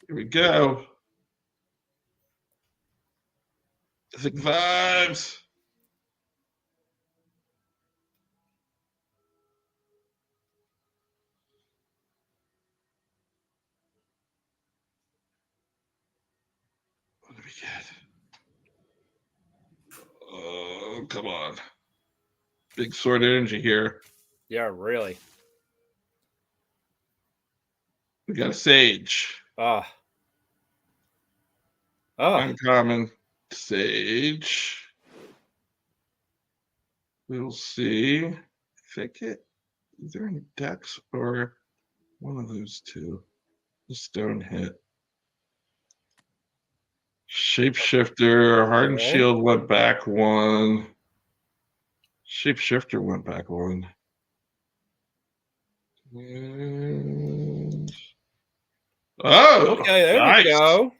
Here we go. Mythic vibes. What do we get? Oh, come on. Big sword energy here. Yeah, really. We got a sage. Ah. Ah. Uncommon sage. We'll see. I think it. Is there any decks or one of those two? The stone hit. Shapeshifter, Hardened Okay. Shield went back one. Shapeshifter went back on. And... Oh, Okay, there we nice. go.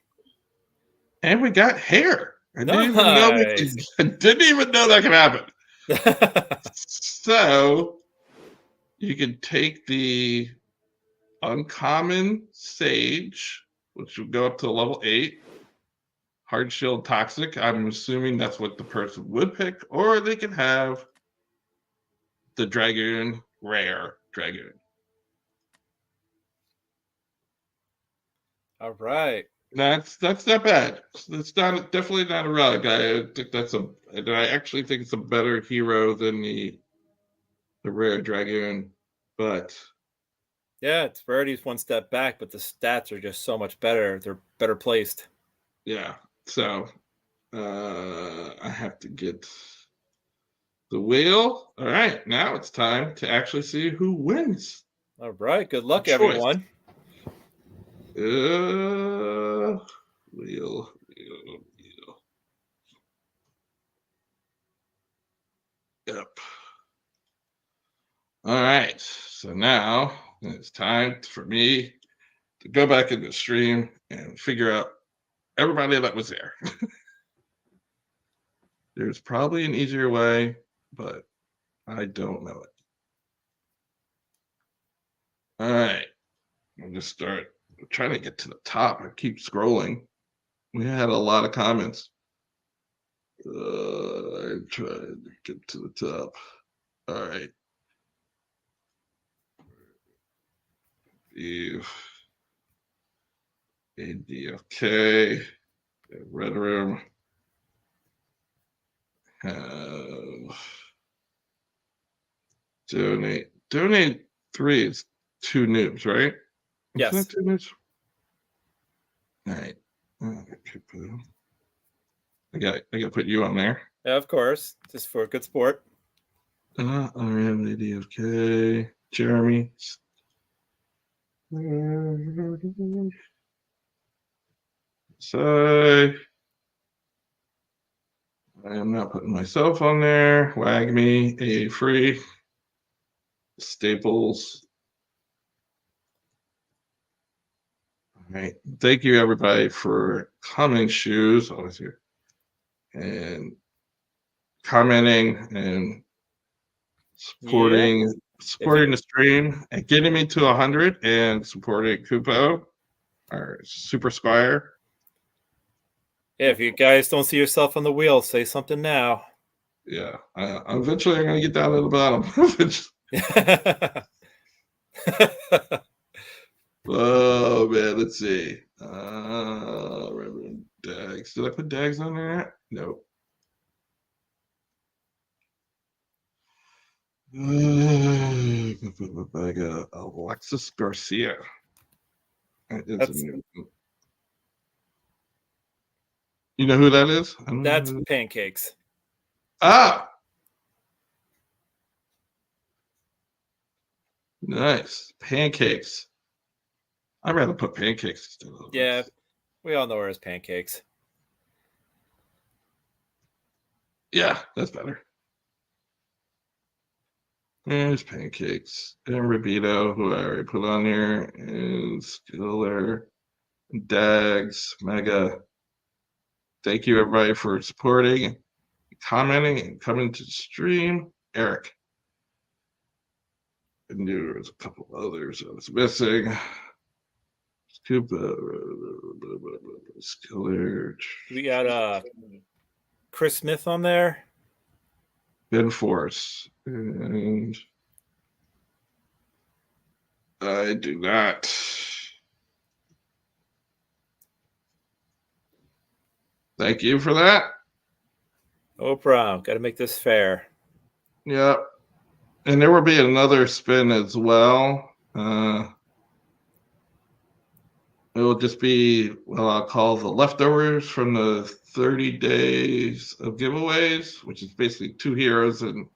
And we got hair. I didn't even know Nice. I didn't even know that could happen. So you can take the uncommon sage, which would go up to level 8. Hard shield toxic. I'm assuming that's what the person would pick, or they can have the dragoon, rare dragoon. All right. That's not bad. It's not definitely not a rug. I think I actually think it's a better hero than the rare dragoon. But Yeah, it's Rarity's one step back, but the stats are just so much better. They're better placed. yeah, so I have to get the wheel. All right, now it's time to actually see who wins. All right. Good luck, Choice. everyone. Wheel. Yep. All right. So now it's time for me to go back in the stream and figure out everybody that was there. There's probably an easier way, but I don't know it. All right. I'll just start trying to get to the top. I keep scrolling. We had a lot of comments. I'm trying to get to the top. All right. ADFK, Red Room, donate 3 is 2 noobs, right? Yes. Isn't that 2 noobs? All right. Kupo. I got to put you on there. Yeah, of course. Just for good sport. RM, ADFK, Jeremy. So I am not putting myself on there. Wag me, A free, Staples. All right. Thank you, everybody, for coming. Shoes, always here, and commenting and supporting the stream and getting me to 100 and supporting Kupo, our Super Squire. Yeah, if you guys don't see yourself on the wheel, say something now. Yeah, eventually I'm going to get down to the bottom. Oh man, let's see. Reverend Dags. Did I put Dags on there? Nope. I got Alexis Garcia. That's a new. You know who that is? I don't That's know pancakes. Ah, nice pancakes. I'd rather put pancakes instead of Yeah, we all know her as pancakes. Yeah, that's better. There's pancakes. And Rabito, who I already put on here, and Skiller, Dags, Mega. Thank you, everybody, for supporting, commenting, and coming to the stream. Eric. I knew there was a couple others I was missing. Scuba, Skiller. We got Chris Smith on there. Ben Force. And I do not. Thank you for that. No problem. Got to make this fair. Yeah. And there will be another spin as well. It will just be what I'll call the leftovers from the 30 days of giveaways, which is basically 2 heroes and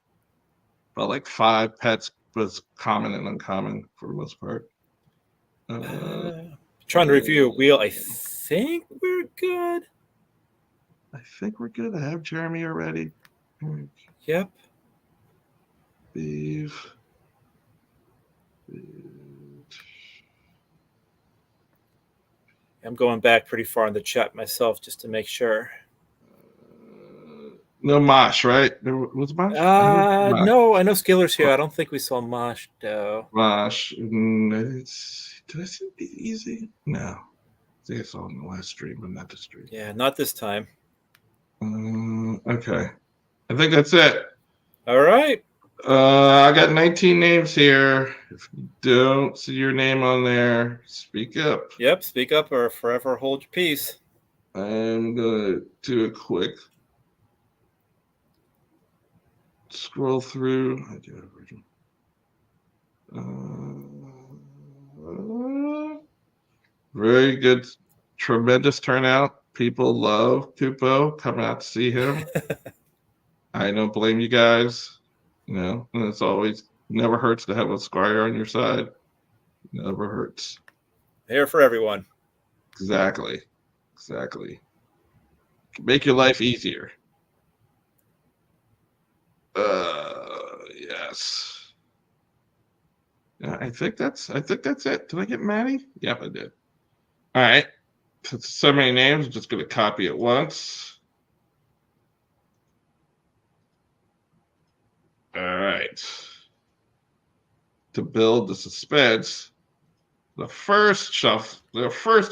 about like 5 pets, but common and uncommon for the most part. Trying to review a wheel. I think we're good. I think we're good. I have Jeremy already. Yep. Beef. I'm going back pretty far in the chat myself just to make sure. No mosh, right? There was mosh? I heard mosh. No, I know Skiller's here. I don't think we saw Mosh though. Mosh. Did I see Be Easy? No. I think I saw it in the last stream, but not the stream. Yeah, not this time. Okay. I think that's it. All right. I got 19 names here. If you don't see your name on there, speak up. Yep, speak up or forever hold your peace. I'm gonna do a quick scroll through. I do have original. Very good, tremendous turnout. People love Kupo. Come out to see him. I don't blame you guys. You know, and it's always never hurts to have a squire on your side. Never hurts. Here for everyone. Exactly. Make your life easier. Yes. Yeah, I think that's it. Did I get Maddie? Yep, I did. All right. So many names. I'm just going to copy it once. All right. To build the suspense, the first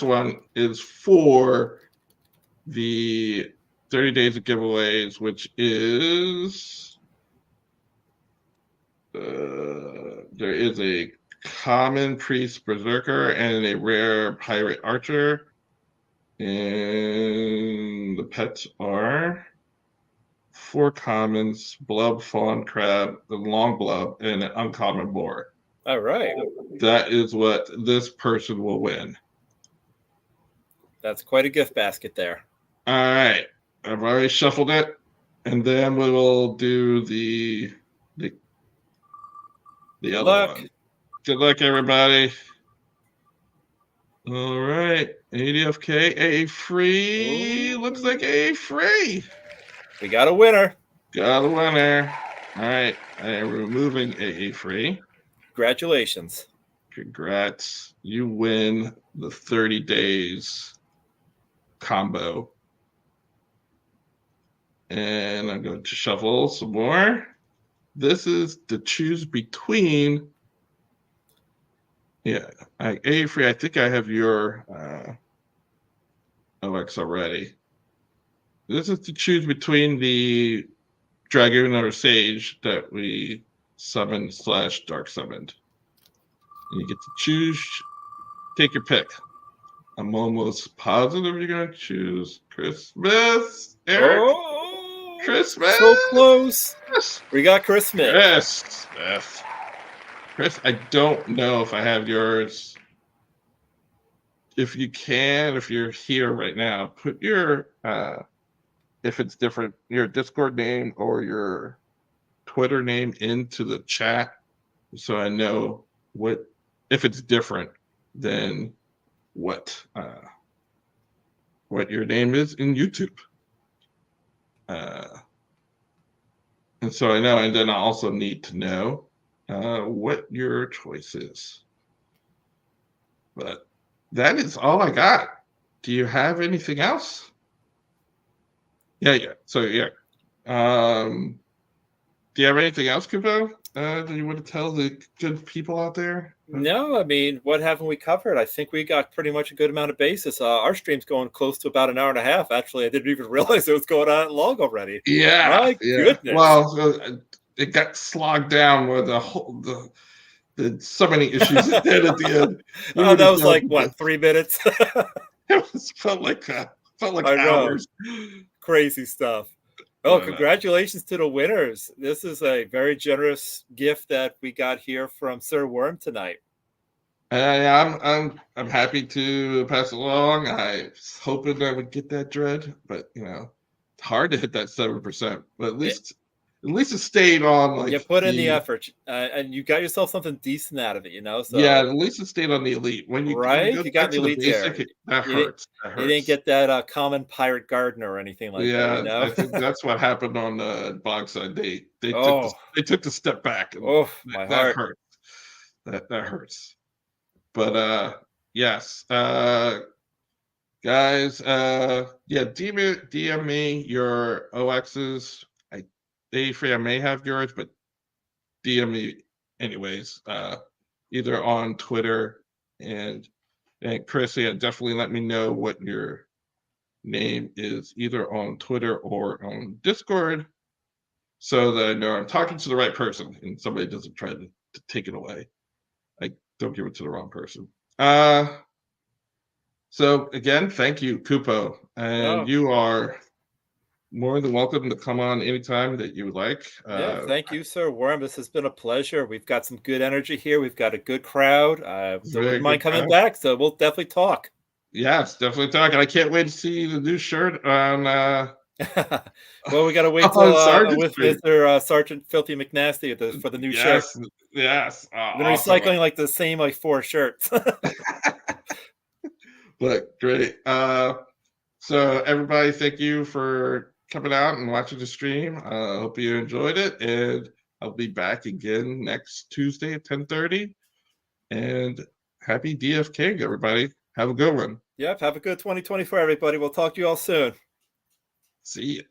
one is for the 30 days of giveaways, which is there is a common priest berserker and a rare pirate archer, and the pets are 4 commons, blub, fawn, crab, the long blub, and an uncommon boar. All right. That is what this person will win. That's quite a gift basket there. All right. I've already shuffled it. And then we will do the other one. Good luck, everybody. All right. ADFK, A free. Ooh. Looks like A free. We got a winner. Got a winner. All right. I am removing A free. Congratulations. Congrats. You win the 30 days combo. And I'm going to shuffle some more. This is to choose between. Yeah, A free. I think I have your Alexa ready. This is to choose between the Dragoon or Sage that we summoned / dark summoned. And you get to choose. Take your pick. I'm almost positive you're going to choose Christmas. Eric. Oh, Christmas. So close. We got Christmas. Chris, I don't know if I have yours. If you can, if you're here right now, put your, if it's different, your Discord name or your Twitter name into the chat so I know if it's different than what your name is in YouTube. And so I know, and then I also need to know what your choice is. But that is all I got. Do you have anything else? Yeah. So yeah. Do you have anything else, Kupo, that you want to tell the good people out there? No, I mean, what haven't we covered? I think we got pretty much a good amount of basis. Our stream's going close to about an hour and a half. Actually, I didn't even realize it was going on long already. Yeah. Goodness. Well, it got slogged down with so many issues at the end. That was like what, 3 minutes? It felt like hours. Crazy stuff. Oh, congratulations to the winners. This is a very generous gift that we got here from Sir Worm tonight. I'm happy to pass it along. I was hoping I would get that dread, but it's hard to hit that 7%. But at least at least it stayed on You like put in the the effort, and you got yourself something decent out of it, you know. yeah, So at least it stayed on the elite. When you right, go you got back in the to the elite tier. basic, that You didn't hurts. That you didn't hurts. get that common pirate gardener or anything like that, you Yeah, I know. think that's what happened on the Bogside. Oh, They took the step back, and oh, my that heart. hurts. That hurts. But yes, guys, yeah, DM me your OXs. I may have yours, but DM me anyways. Either on Twitter and Chris, yeah, definitely let me know what your name is either on Twitter or on Discord so that I know I'm talking to the right person and somebody doesn't try to take it away. I don't give it to the wrong person. So again, thank you, Kupo. And No, you are more than welcome to come on anytime that you would like. yeah, thank you, Sir Worm. This has been a pleasure. We've got some good energy here. We've got a good crowd. So Very wouldn't mind good coming crowd. back. So we'll definitely talk. Yes, definitely talking. I can't wait to see the new shirt on Well, we got to wait till on Sergeant with Street. Mr. Sergeant Filthy McNasty for the new shirt. Yes, yes. We've been Awesome. recycling like the same like 4 shirts. But great. So everybody, thank you for coming out and watching the stream. Hope you enjoyed it, and I'll be back again next Tuesday at 10:30. And happy DF everybody. Have a good one. Yep. Have a good 2024, everybody. We'll talk to you all soon. See you.